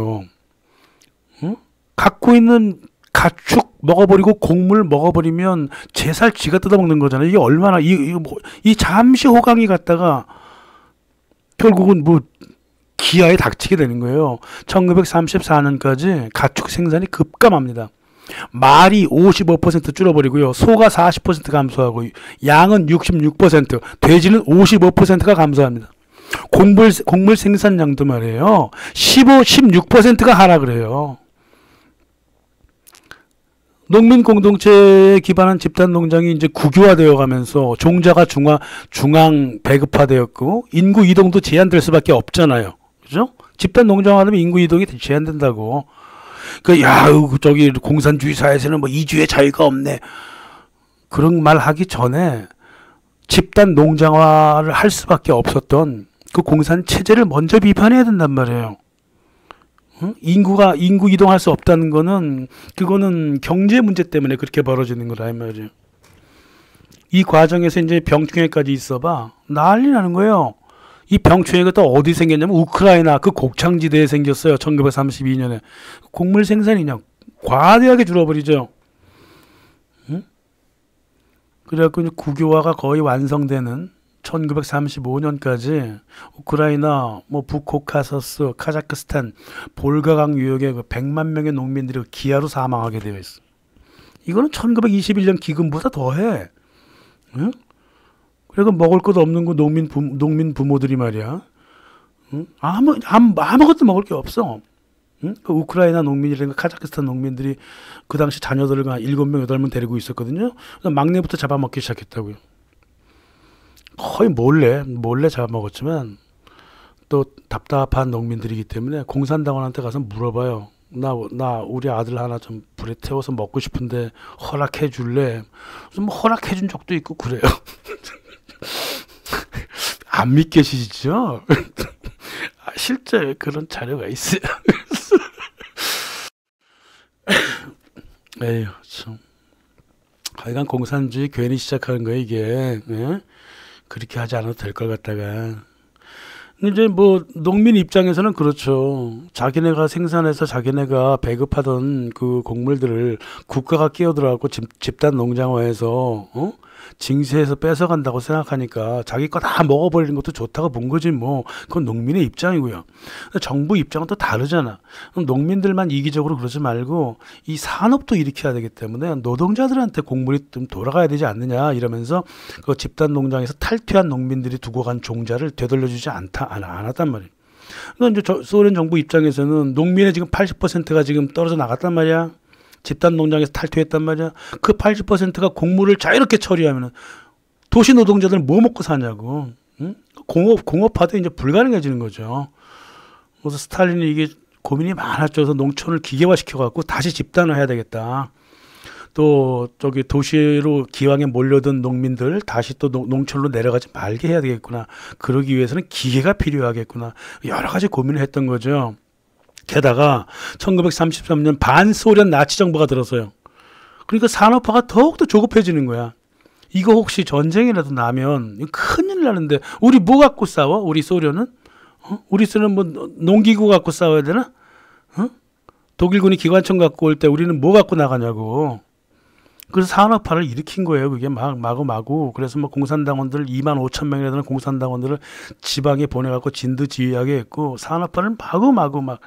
갖고 있는 가축 먹어버리고 곡물 먹어버리면 제살 지가 뜯어먹는 거잖아요. 이게 얼마나 이 잠시 호강이 갔다가 결국은 기아에 닥치게 되는 거예요. 1934년까지 가축 생산이 급감합니다. 말이 55% 줄어버리고요. 소가 40% 감소하고 양은 66%, 돼지는 55%가 감소합니다. 곡물 생산량도 말이에요. 16%가 하락을 해요. 농민 공동체에 기반한 집단 농장이 이제 국유화되어 가면서 종자가 중앙 배급화되었고 인구 이동도 제한될 수밖에 없잖아요. 그죠? 집단 농장화되면 인구 이동이 제한된다고. 저기 공산주의 사회에서는 이주의 자유가 없네. 그런 말 하기 전에 집단 농장화를 할 수밖에 없었던 그 공산 체제를 먼저 비판해야 된단 말이에요. 인구 이동할 수 없다는 그거는 경제 문제 때문에 그렇게 벌어지는 거라 이 말이에요. 이 과정에서 이제 병충해까지 있어봐 난리 나는 거예요. 이 병충해가 또 어디 생겼냐면 우크라이나 그 곡창지대에 생겼어요. 1932년에 곡물 생산이 그냥 과대하게 줄어버리죠. 그래갖고 이제 국유화가 거의 완성되는 1935년까지 우크라이나, 북코카서스, 카자흐스탄, 볼가강 유역의 100만 명의 농민들이 기아로 사망하게 되어 있어. 이거는 1921년 기근보다 더해. 응? 그리고 먹을 것 없는 거 농민 부모들이 말이야. 응? 아무것도 먹을 게 없어. 응? 그 우크라이나 농민이라든가 카자흐스탄 농민들이 그 당시 자녀들을 7명, 8명 데리고 있었거든요. 막내부터 잡아먹기 시작했다고요. 거의 몰래 잡아먹었지만 또 답답한 농민들이기 때문에 공산당원한테 가서 물어봐요. 나 우리 아들 하나 좀 불에 태워서 먹고 싶은데 허락해 줄래? 허락해 준 적도 있고 그래요. 안 믿겨지시죠? 실제 그런 자료가 있어요. 에휴 참. 하여간 공산주의 괜히 시작하는 거예요 이게. 예? 그렇게 하지 않아도 될 걸 갖다가. 이제 농민 입장에서는 그렇죠. 자기네가 생산해서 자기네가 배급하던 그 곡물들을 국가가 끼어들어갖고 집단 농장화해서 징세에서 뺏어간다고 생각하니까 자기 거 다 먹어버리는 것도 좋다고 본 거지 뭐. 그건 농민의 입장이고요. 근데 정부 입장은 또 다르잖아. 농민들만 이기적으로 그러지 말고 이 산업도 일으켜야 되기 때문에 노동자들한테 곡물이 좀 돌아가야 되지 않느냐 이러면서 그 집단 농장에서 탈퇴한 농민들이 두고 간 종자를 되돌려주지 않았단 말이에요. 그러니까 이제 소련 정부 입장에서는 농민의 지금 80%가 지금 떨어져 나갔단 말이야. 집단 농장에서 탈퇴했단 말이야. 그 80%가 곡물을 자유롭게 처리하면은 도시 노동자들은 뭐 먹고 사냐고. 응? 공업화도 이제 불가능해지는 거죠. 그래서 스탈린이 이게 고민이 많았죠. 그래서 농촌을 기계화시켜 갖고 다시 집단화해야 되겠다. 또 저기 도시로 기왕에 몰려든 농민들 다시 또 농촌으로 내려가지 말게 해야 되겠구나. 그러기 위해서는 기계가 필요하겠구나. 여러 가지 고민을 했던 거죠. 게다가 1933년 반소련 나치 정부가 들었어요. 그러니까 산업화가 더욱더 조급해지는 거야. 이거 혹시 전쟁이라도 나면 큰일 나는데 우리 뭐 갖고 싸워? 우리 소련은? 우리 소련은 뭐 농기구 갖고 싸워야 되나? 독일군이 기관총 갖고 올 때 우리는 뭐 갖고 나가냐고. 그래서 산업화를 일으킨 거예요. 그게 마구. 그래서 뭐 공산당원들 2만 5천 명이나 되는 공산당원들을 지방에 보내갖고 진두지휘하게 했고 산업화를 마구 막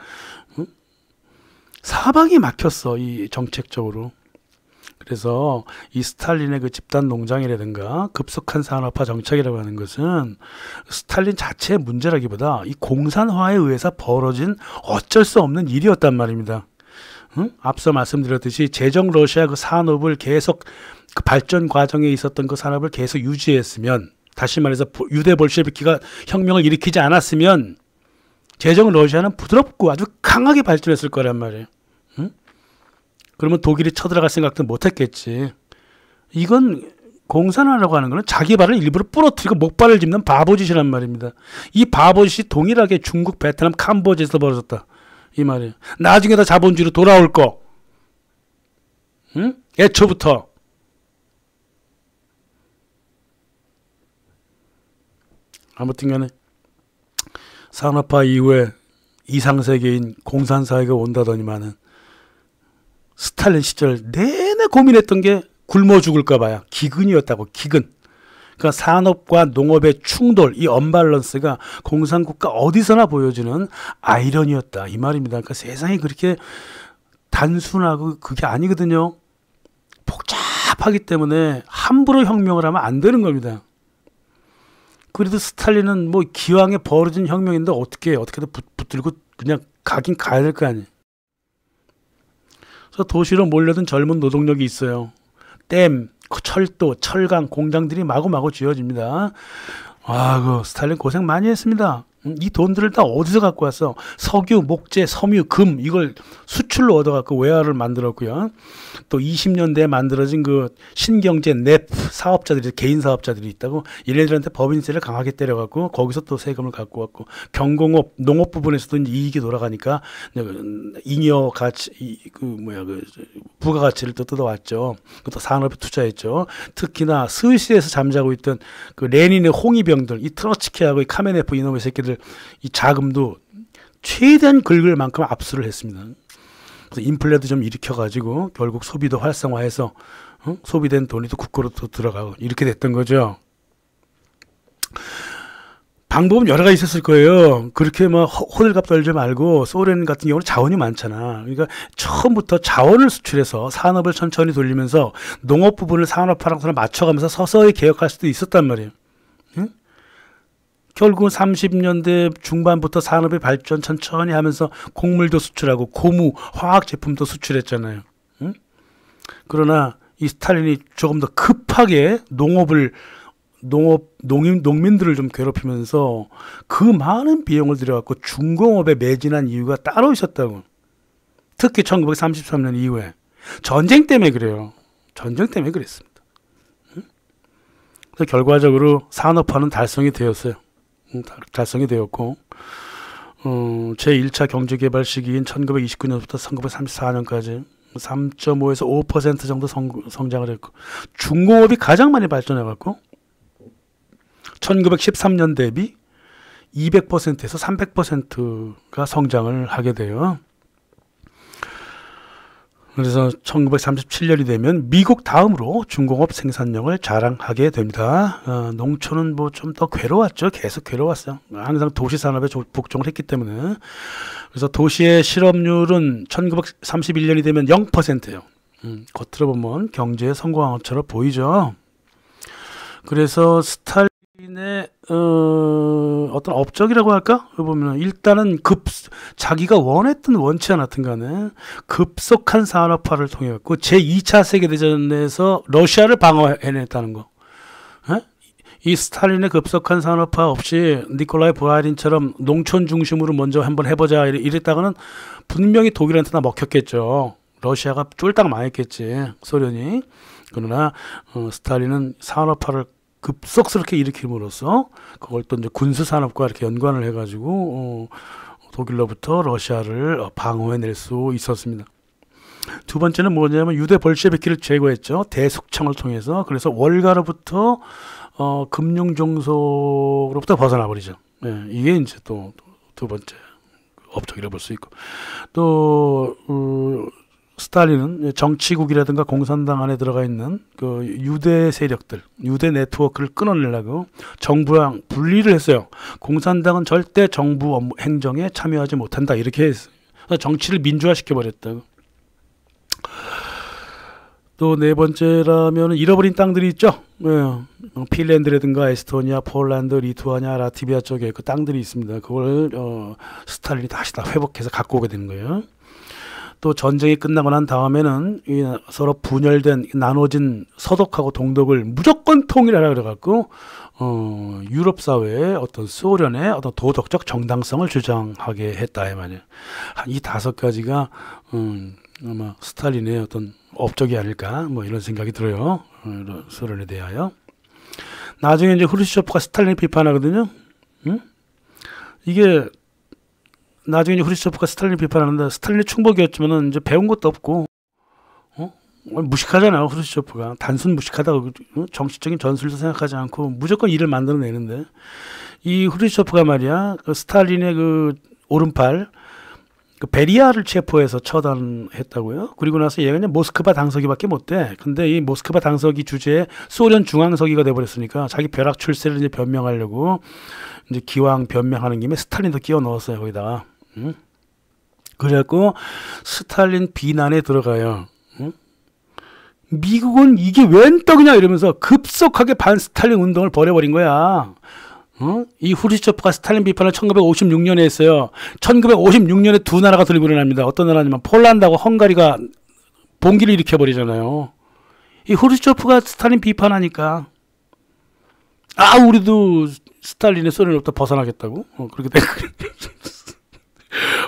사방이 막혔어. 이 정책적으로. 그래서 이 스탈린의 그 집단 농장이라든가 급속한 산업화 정책이라고 하는 것은 스탈린 자체의 문제라기보다 이 공산화에 의해서 벌어진 어쩔 수 없는 일이었단 말입니다. 앞서 말씀드렸듯이 제정 러시아 그 산업을 계속 그 발전 과정에 있었던 그 산업을 계속 유지했으면, 다시 말해서 유대 볼셰비키가 혁명을 일으키지 않았으면 제정 러시아는 부드럽고 아주 강하게 발전했을 거란 말이에요. 그러면 독일이 쳐들어갈 생각도 못했겠지. 이건 공산화라고 하는 거는 자기 발을 일부러 부러뜨리고 목발을 짚는 바보짓이란 말입니다. 이 바보짓이 동일하게 중국, 베트남, 캄보디아에서 벌어졌다. 이 말이에요. 나중에 다 자본주의로 돌아올 거. 응? 애초부터. 아무튼 간에 산업화 이후에 이상세계인 공산사회가 온다더니만은 스탈린 시절 내내 고민했던 게 굶어 죽을까 봐야. 기근이었다고. 기근. 그러니까 산업과 농업의 충돌, 이 언밸런스가 공산국가 어디서나 보여지는 아이러니였다. 이 말입니다. 그러니까 세상이 그렇게 단순하고 그게 아니거든요. 복잡하기 때문에 함부로 혁명을 하면 안 되는 겁니다. 그래도 스탈린은 뭐 기왕에 벌어진 혁명인데 어떻게든 붙들고 그냥 가긴 가야 될 거 아니에요. 그래서 도시로 몰려든 젊은 노동력이 있어요. 댐, 철도, 철강, 공장들이 마구마구 지어집니다. 그 스탈린 고생 많이 했습니다. 이 돈들을 다 어디서 갖고 왔어? 석유, 목재, 섬유, 금 이걸 수출로 얻어갖고 외화를 만들었고요. 또 20년대에 만들어진 그 신경제 넵 사업자들이, 개인 사업자들이 있다고, 얘네들한테 법인세를 강하게 때려갖고 거기서 또 세금을 갖고 왔고, 경공업, 농업 부분에서도 이제 이익이 돌아가니까 잉여 가치, 부가가치를 또 뜯어왔죠. 또 산업에 투자했죠. 특히나 스위스에서 잠자고 있던 그 레닌의 홍위병들, 이 트로츠키하고 이 카메네프 이놈의 새끼들, 이 자금도 최대한 긁을 만큼 압수를 했습니다. 그래서 인플레도 좀 일으켜가지고 결국 소비도 활성화해서 소비된 돈이 또 국고로 또 들어가고 이렇게 됐던 거죠. 방법은 여러 가지 있었을 거예요. 그렇게 막 호들갑 떨지 말고, 소련 같은 경우는 자원이 많잖아. 그러니까 처음부터 자원을 수출해서 산업을 천천히 돌리면서 농업 부분을 산업화랑 맞춰가면서 서서히 개혁할 수도 있었단 말이에요. 응? 결국은 30년대 중반부터 산업의 발전 천천히 하면서 곡물도 수출하고 고무, 화학 제품도 수출했잖아요. 응? 그러나 이 스탈린이 조금 더 급하게 농민들을 좀 괴롭히면서 그 많은 비용을 들여갖고 중공업에 매진한 이유가 따로 있었다고. 특히 1933년 이후에 전쟁 때문에 그래요. 전쟁 때문에 그랬습니다. 그래서 결과적으로 산업화는 달성이 되었어요. 달성이 되었고, 제1차 경제개발 시기인 1929년부터 1934년까지 3.5에서 5% 정도 성장을 했고, 중공업이 가장 많이 발전해갖고 1913년 대비 200%에서 300%가 성장을 하게 돼요. 그래서 1937년이 되면 미국 다음으로 중공업 생산력을 자랑하게 됩니다. 농촌은 뭐 좀 더 괴로웠죠. 계속 괴로웠어요. 항상 도시 산업에 복종을 했기 때문에. 그래서 도시의 실업률은 1931년이 되면 0%예요. 겉으로 보면 경제에 성공한 것처럼 보이죠. 그래서 스탈린의 어떤 업적이라고 할까? 보면 일단은 자기가 원치 않았든 간에 급속한 산업화를 통해 갖고 제2차 세계대전에서 러시아를 방어해냈다는 거. 에? 이 스탈린의 급속한 산업화 없이 니콜라이 브라이린처럼 농촌 중심으로 먼저 한번 해보자 이랬다가는 분명히 독일한테나 먹혔겠죠. 러시아가 쫄딱 망했겠지, 소련이. 그러나 스탈린은 산업화를 급속스럽게 일으킴으로써 그걸 또 이제 군수 산업과 이렇게 연관을 해가지고 독일로부터 러시아를 방어해낼 수 있었습니다. 두 번째는 뭐냐면 유대 볼셰비키를 제거했죠. 대숙청을 통해서. 그래서 월가로부터 금융 종속으로부터 벗어나 버리죠. 예, 이게 이제 또 두 번째 업적이라고 볼 수 있고, 또 스탈린은 정치국이라든가 공산당 안에 들어가 있는 그 유대 세력들, 유대 네트워크를 끊어내려고 정부랑 분리를 했어요. 공산당은 절대 정부 업무 행정에 참여하지 못한다 이렇게 했어요. 정치를 민주화시켜 버렸다고. 또 네 번째라면 잃어버린 땅들이 있죠. 핀란드라든가 에스토니아, 폴란드, 리투아니아, 라트비아 쪽에 그 땅들이 있습니다. 그걸 스탈린이 다시 다 회복해서 갖고 오게 되는 거예요. 또 전쟁이 끝나고 난 다음에는 서로 분열된 나눠진 서독하고 동독을 무조건 통일하라 그래갖고 유럽 사회의 어떤 소련의 어떤 도덕적 정당성을 주장하게 했다 이 말이에요. 이 다섯 가지가 아마 스탈린의 어떤 업적이 아닐까 뭐 이런 생각이 들어요. 소련에 대하여. 나중에 이제 후르시초프가 스탈린을 비판하거든요. 이게 나중에 이제 후르시초프가 스탈린을 비판하는데 스탈린이 충복이었지만은 이제 배운 것도 없고 무식하잖아요. 후르시초프가 단순 무식하다고 정치적인 전술도 생각하지 않고 무조건 일을 만들어내는데 이 후르시초프가 말이야 그 스탈린의 그 오른팔 그 베리아를 체포해서 처단했다고요. 그리고 나서 얘가 그냥 모스크바 당서기밖에 못 돼. 근데 이 모스크바 당서기 주제에 소련 중앙서기가 돼버렸으니까 자기 벼락 출세를 이제 변명하려고 이제 기왕 변명하는 김에 스탈린도 끼워 넣었어요 거기다가. 그래갖고 스탈린 비난에 들어가요. 미국은 이게 웬 떡이냐 이러면서 급속하게 반스탈린 운동을 벌여버린 거야. 이 후르시초프가 스탈린 비판을 1956년에 했어요. 1956년에 두 나라가 들고 일어납니다. 어떤 나라냐면 폴란드하고 헝가리가 봉기를 일으켜버리잖아요. 이 후르시초프가 스탈린 비판하니까 우리도 스탈린의 소련으로부터 벗어나겠다고 그렇게 된 거예요.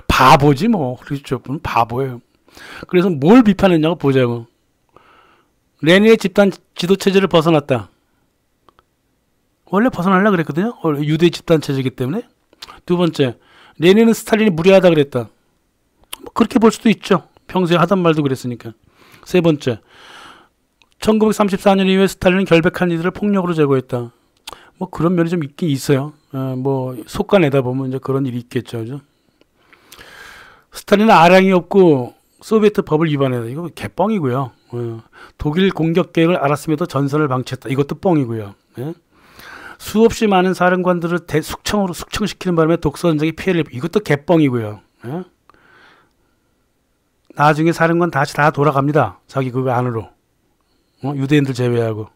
바보지 뭐. 후르시초프는 바보예요. 그래서 뭘 비판했냐고 보자고. 레닌의 집단 지도체제를 벗어났다. 원래 벗어나려고 그랬거든요. 유대 집단 체제이기 때문에. 두 번째, 레닌은 스탈린이 무례하다 그랬다. 뭐 그렇게 볼 수도 있죠. 평소에 하던 말도 그랬으니까. 세 번째, 1934년 이후에 스탈린은 결백한 이들을 폭력으로 제거했다. 뭐 그런 면이 좀 있긴 있어요. 뭐 속가내다 보면 이제 그런 일이 있겠죠. 그죠? 스탈린은 아량이 없고 소비에트 법을 위반했다. 이거 개뻥이고요. 독일 공격 계획을 알았음에도 전선을 방치했다. 이것도 뻥이고요. 수없이 많은 사령관들을 숙청시키는 바람에 독서전쟁이 피해를 이것도 개뻥이고요. 나중에 사령관 다시 다 돌아갑니다. 자기 그거 안으로. 유대인들 제외하고.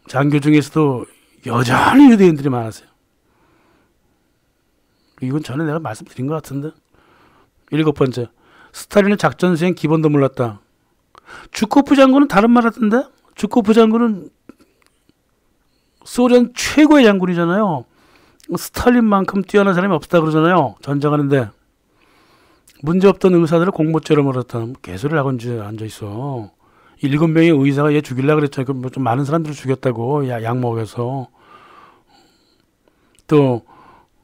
장교 중에서도 여전히 유대인들이 많았어요. 이건 전에 내가 말씀드린 것 같은데. 일곱 번째, 스탈린은 작전 수행 기본도 몰랐다. 주코프 장군은 다른 말 하던데? 주코프 장군은 소련 최고의 장군이잖아요. 스탈린만큼 뛰어난 사람이 없다 그러잖아요. 전쟁하는데. 문제없던 의사들을 공모죄로 몰았다. 개소리를 하고 앉아있어. 7명의 의사가 얘 죽이려고 그랬잖아요. 좀 많은 사람들을 죽였다고. 약 먹여서. 또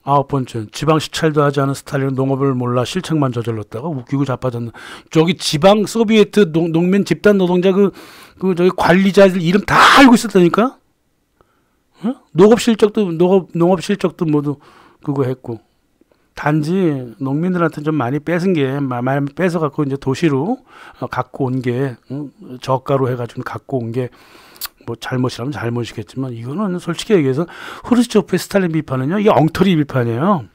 9번째, 지방 시찰도 하지 않은 스탈린은 농업을 몰라 실책만 저질렀다가 웃기고 자빠졌나. 저기 지방 소비에트 농민 집단 노동자 저기 관리자들 이름 다 알고 있었다니까. 농업 실적도 모두 그거 했고 단지 농민들한테 좀 많이 뺏은 게 많이 뺏어 갖고 이제 도시로 갖고 온 게 저가로 해가지고 갖고 온 게 뭐 잘못이라면 잘못이겠지만 이거는 솔직히 얘기해서 후르시초프의 스탈린 비판은요 이게 엉터리 비판이에요.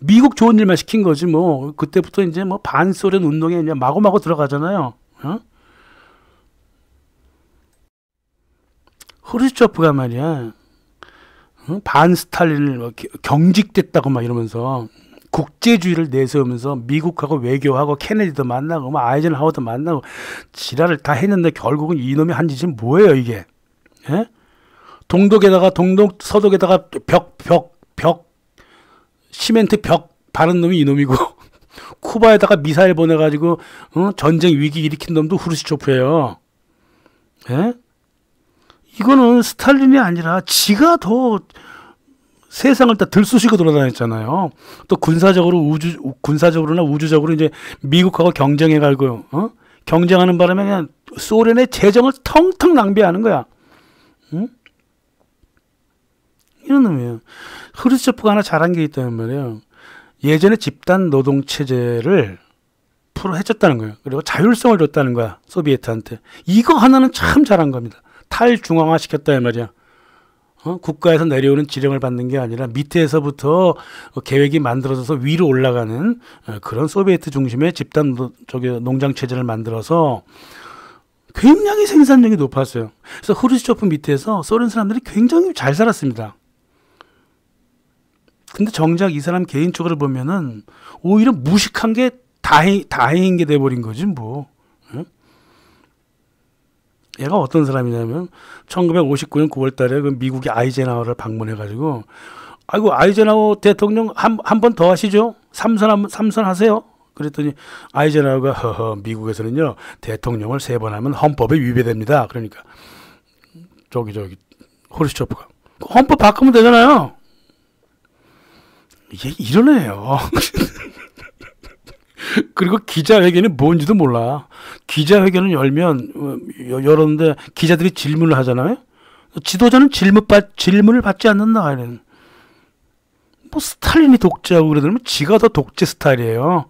미국 좋은 일만 시킨 거지 뭐 그때부터 이제 뭐 반소련 운동에 이제 마구마구 들어가잖아요. 후르시초프가 말이야 반스탈린을 경직됐다고 막 이러면서 국제주의를 내세우면서 미국하고 외교하고 케네디도 만나고 뭐 아이젠하워도 만나고 지랄을 다 했는데 결국은 이놈이 한 짓이 뭐예요 이게? 예? 동독에다가 서독에다가 벽 시멘트 벽 바른 놈이 이놈이고 쿠바에다가 미사일 보내가지고 전쟁 위기 일으킨 놈도 후르시초프예요. 예? 이거는 스탈린이 아니라 지가 더 세상을 다 들쑤시고 돌아다녔잖아요. 또 군사적으로나 우주적으로 이제 미국하고 경쟁해가지고 경쟁하는 바람에 그냥 소련의 재정을 텅텅 낭비하는 거야. 응? 이런 놈이에요. 후르시초프가 하나 잘한 게 있다는 말이에요. 예전에 집단 노동 체제를 해줬다는 거예요. 그리고 자율성을 줬다는 거야 소비에트한테. 이거 하나는 참 잘한 겁니다. 탈중앙화 시켰다 이 말이야. 국가에서 내려오는 지령을 받는 게 아니라 밑에서부터 계획이 만들어져서 위로 올라가는 그런 소비에트 중심의 집단 농장 체제를 만들어서 굉장히 생산력이 높았어요. 그래서 후르시초프 밑에서 소련 사람들이 굉장히 잘 살았습니다. 근데 정작 이 사람 개인적으로 보면은 오히려 무식한 게 다행인 게 돼버린 거지 뭐. 얘가 어떤 사람이냐면 1959년 9월 달에 그 미국의 아이젠하워를 방문해가지고 아이고 아이젠하워 대통령 한 번 더 하시죠. 삼선 하세요. 그랬더니 아이젠하워가 허허 미국에서는요 대통령을 3번 하면 헌법에 위배됩니다. 그러니까 저기 후르시초프가 헌법 바꾸면 되잖아요. 얘 이런 애예요. 그리고 기자회견이 뭔지도 몰라. 기자회견을 열었는데 기자들이 질문을 하잖아요. 지도자는 질문을 받지 않는다. 뭐 스탈린이 독재하고 그러더니 지가 더 독재 스타일이에요.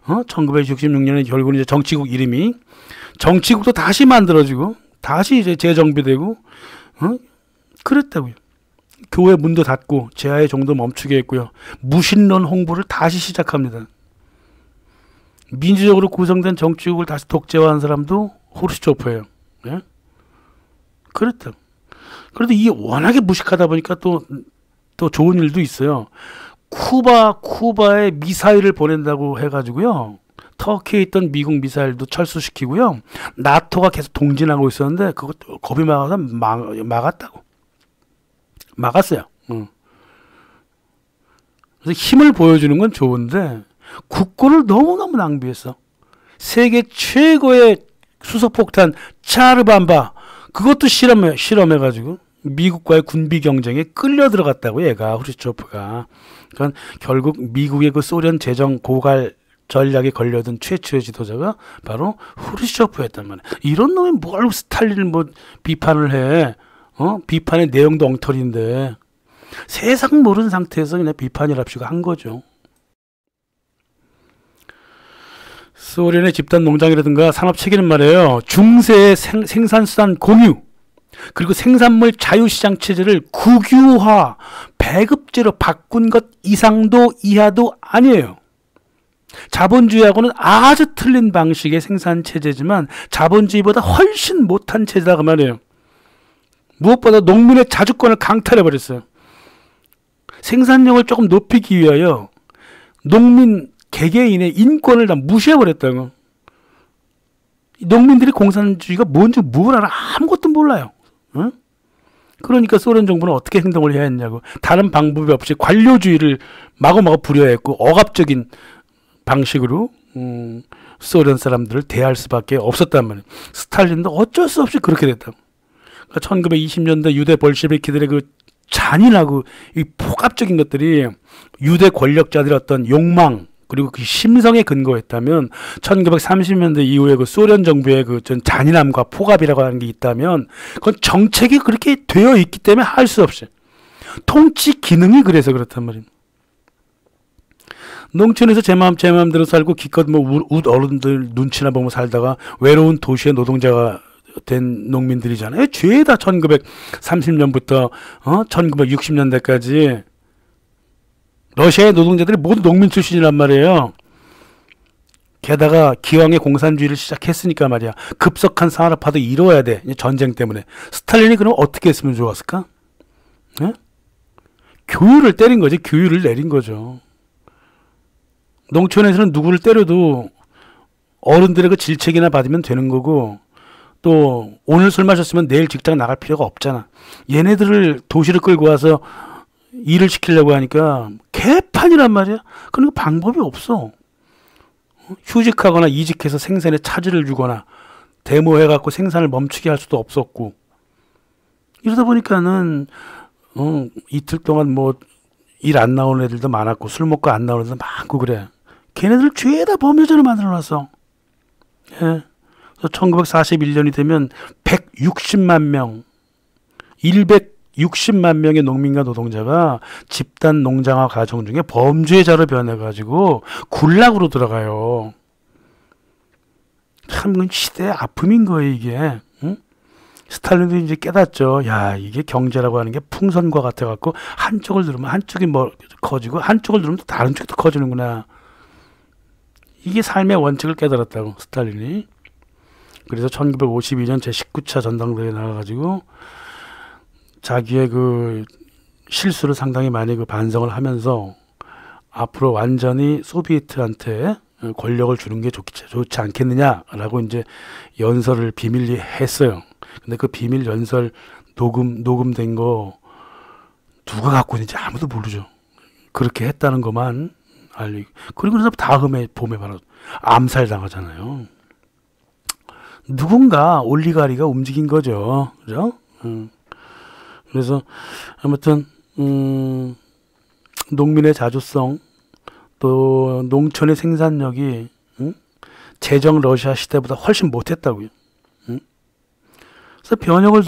1966년에 결국은 이제 정치국 이름이 정치국도 다시 만들어지고 다시 이제 재정비되고 그랬다고요. 교회 문도 닫고 제아의 종도 멈추게 했고요. 무신론 홍보를 다시 시작합니다. 민주적으로 구성된 정치국을 다시 독재화한 사람도 후르시초프예요. 예? 그렇다. 그래도 이게 워낙에 무식하다 보니까 또 좋은 일도 있어요. 쿠바에 미사일을 보낸다고 해가지고요. 터키에 있던 미국 미사일도 철수시키고요. 나토가 계속 동진하고 있었는데 그것도 겁이 막아서 막았다고. 막았어요. 그래서 힘을 보여주는 건 좋은데 국고를 너무너무 낭비했어. 세계 최고의 수소폭탄 차르밤바 그것도 실험해가지고 미국과의 군비 경쟁에 끌려 들어갔다고 얘가 후르시초프가. 그러니까 결국 미국의 그 소련 재정 고갈 전략에 걸려든 최초의 지도자가 바로 후르시초프였단 말이야. 이런 놈이 뭘 스탈린을 뭐 비판을 해? 비판의 내용도 엉터리인데 세상 모르는 상태에서 그냥 비판이랍시고 한 거죠. 소련의 집단 농장이라든가 산업 체계는 말이에요. 중세의 생산수단 공유 그리고 생산물 자유시장 체제를 국유화, 배급제로 바꾼 것 이상도 이하도 아니에요. 자본주의하고는 아주 틀린 방식의 생산 체제지만 자본주의보다 훨씬 못한 체제라고 말해요. 무엇보다 농민의 자주권을 강탈해버렸어요. 생산력을 조금 높이기 위하여 농민 개개인의 인권을 다 무시해버렸다고. 농민들이 공산주의가 뭔지 뭘 알아? 아무것도 몰라요. 응? 그러니까 소련 정부는 어떻게 행동을 해야 했냐고. 다른 방법이 없이 관료주의를 마구마구 부려했고 억압적인 방식으로 소련 사람들을 대할 수밖에 없었단 말이에요. 스탈린도 어쩔 수 없이 그렇게 됐다고. 그러니까 1920년대 유대 볼셰비키들의 그 잔인하고 이 폭압적인 것들이 유대 권력자들의 어떤 욕망 그리고 그 심성에 근거했다면 1930년대 이후에 그 소련 정부의 그 전 잔인함과 폭압이라고 하는 게 있다면 그건 정책이 그렇게 되어 있기 때문에 할 수 없이 통치 기능이 그래서 그렇단 말입니다. 농촌에서 제 마음대로 살고 기껏 뭐 웃 어른들 눈치나 보면 살다가 외로운 도시의 노동자가 된 농민들이잖아요. 죄다 1930년부터 1960년대까지 러시아의 노동자들이 모두 농민 출신이란 말이에요. 게다가 기왕에 공산주의를 시작했으니까 말이야. 급속한 산업화도 이루어야 돼. 전쟁 때문에. 스탈린이 그럼 어떻게 했으면 좋았을까? 예? 교유를 때린 거지. 교유를 내린 거죠. 농촌에서는 누구를 때려도 어른들의 그 질책이나 받으면 되는 거고, 또 오늘 술 마셨으면 내일 직장 나갈 필요가 없잖아. 얘네들을 도시를 끌고 와서 일을 시키려고 하니까 개판이란 말이야. 그러니까 방법이 없어. 휴직하거나 이직해서 생산에 차질을 주거나 데모해갖고 생산을 멈추게 할 수도 없었고, 이러다 보니까는 이틀 동안 뭐 일 안 나오는 애들도 많았고 술 먹고 안 나오는 애들도 많고 그래. 걔네들 죄다 범죄자를 만들어놨어. 예. 그래서 1941년이 되면 160만 명, 160만 명의 농민과 노동자가 집단 농장화 과정 중에 범죄자로 변해가지고 굴락으로 들어가요. 참 시대의 아픔인 거예요, 이게. 응? 스탈린도 이제 깨닫죠. 야, 이게 경제라고 하는 게 풍선과 같아갖고 한쪽을 누르면 한쪽이 뭐 커지고 한쪽을 누르면 또 다른 쪽도 커지는구나. 이게 삶의 원칙을 깨달았다고, 스탈린이. 그래서 1952년 제19차 전당대회에 나가가지고 자기의 그 실수를 상당히 많이 그 반성을 하면서 앞으로 완전히 소비에트한테 권력을 주는 게 좋지 않겠느냐라고 이제 연설을 비밀리 했어요. 근데 그 비밀 연설 녹음된 거 누가 갖고 있는지 아무도 모르죠. 그렇게 했다는 것만 알리고. 그리고 나서 다음에 봄에 바로 암살당하잖아요. 누군가 올리가리가 움직인 거죠. 그죠? 그래서 아무튼 농민의 자주성, 또 농촌의 생산력이 제정 러시아 시대보다 훨씬 못했다고요. 그래서 변혁을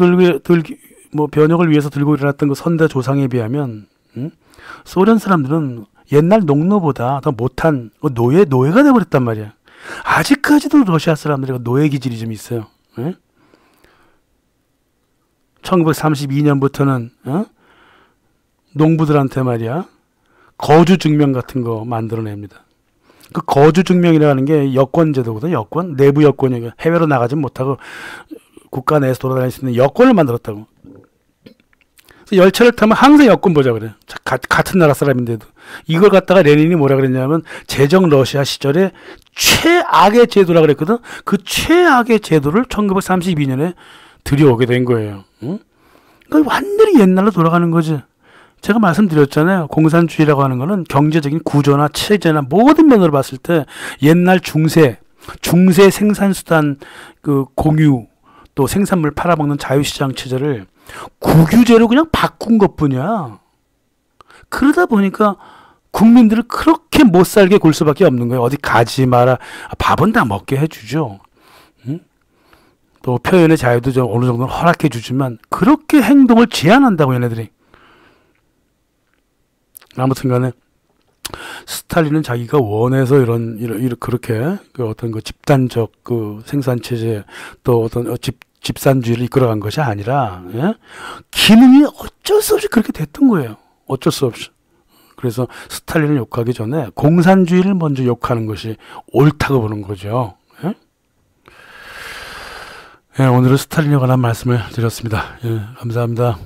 위해서 들고 일어났던 그 선대 조상에 비하면 소련 사람들은 옛날 농노보다 더 못한 노예가 돼버렸단 말이야. 아직까지도 러시아 사람들이 노예 기질이 좀 있어요. 1932년부터는 농부들한테 말이야 거주 증명 같은 거 만들어냅니다. 그 거주 증명이라는 게 여권 제도거든. 여권, 내부 여권이 해외로 나가지 못하고 국가 내에서 돌아다닐 수 있는 여권을 만들었다고. 그래서 열차를 타면 항상 여권 보자 그래. 같은 나라 사람인데도. 이걸 갖다가 레닌이 뭐라 그랬냐면 제정 러시아 시절에 최악의 제도라 그랬거든. 그 최악의 제도를 1932년에 들여오게 된 거예요. 그러니까 완전히 옛날로 돌아가는 거지. 제가 말씀드렸잖아요. 공산주의라고 하는 거는 경제적인 구조나 체제나 모든 면으로 봤을 때 옛날 중세 생산수단 그 공유, 또 생산물 팔아먹는 자유시장 체제를 국유제로 그냥 바꾼 것뿐이야. 그러다 보니까 국민들을 그렇게 못 살게 굴 수밖에 없는 거예요. 어디 가지 마라. 밥은 다 먹게 해주죠. 또 표현의 자유도 좀 어느 정도는 허락해 주지만 그렇게 행동을 제한한다고 얘네들이. 아무튼 간에 스탈린은 자기가 원해서 이런 그렇게 그 어떤 그 집단적 그 생산 체제, 또 어떤 집산주의를 이끌어간 것이 아니라, 예? 기능이 어쩔 수 없이 그렇게 됐던 거예요. 어쩔 수 없이. 그래서 스탈린을 욕하기 전에 공산주의를 먼저 욕하는 것이 옳다고 보는 거죠. 예? 예, 오늘은 스탈린에 관한 말씀을 드렸습니다. 예, 감사합니다.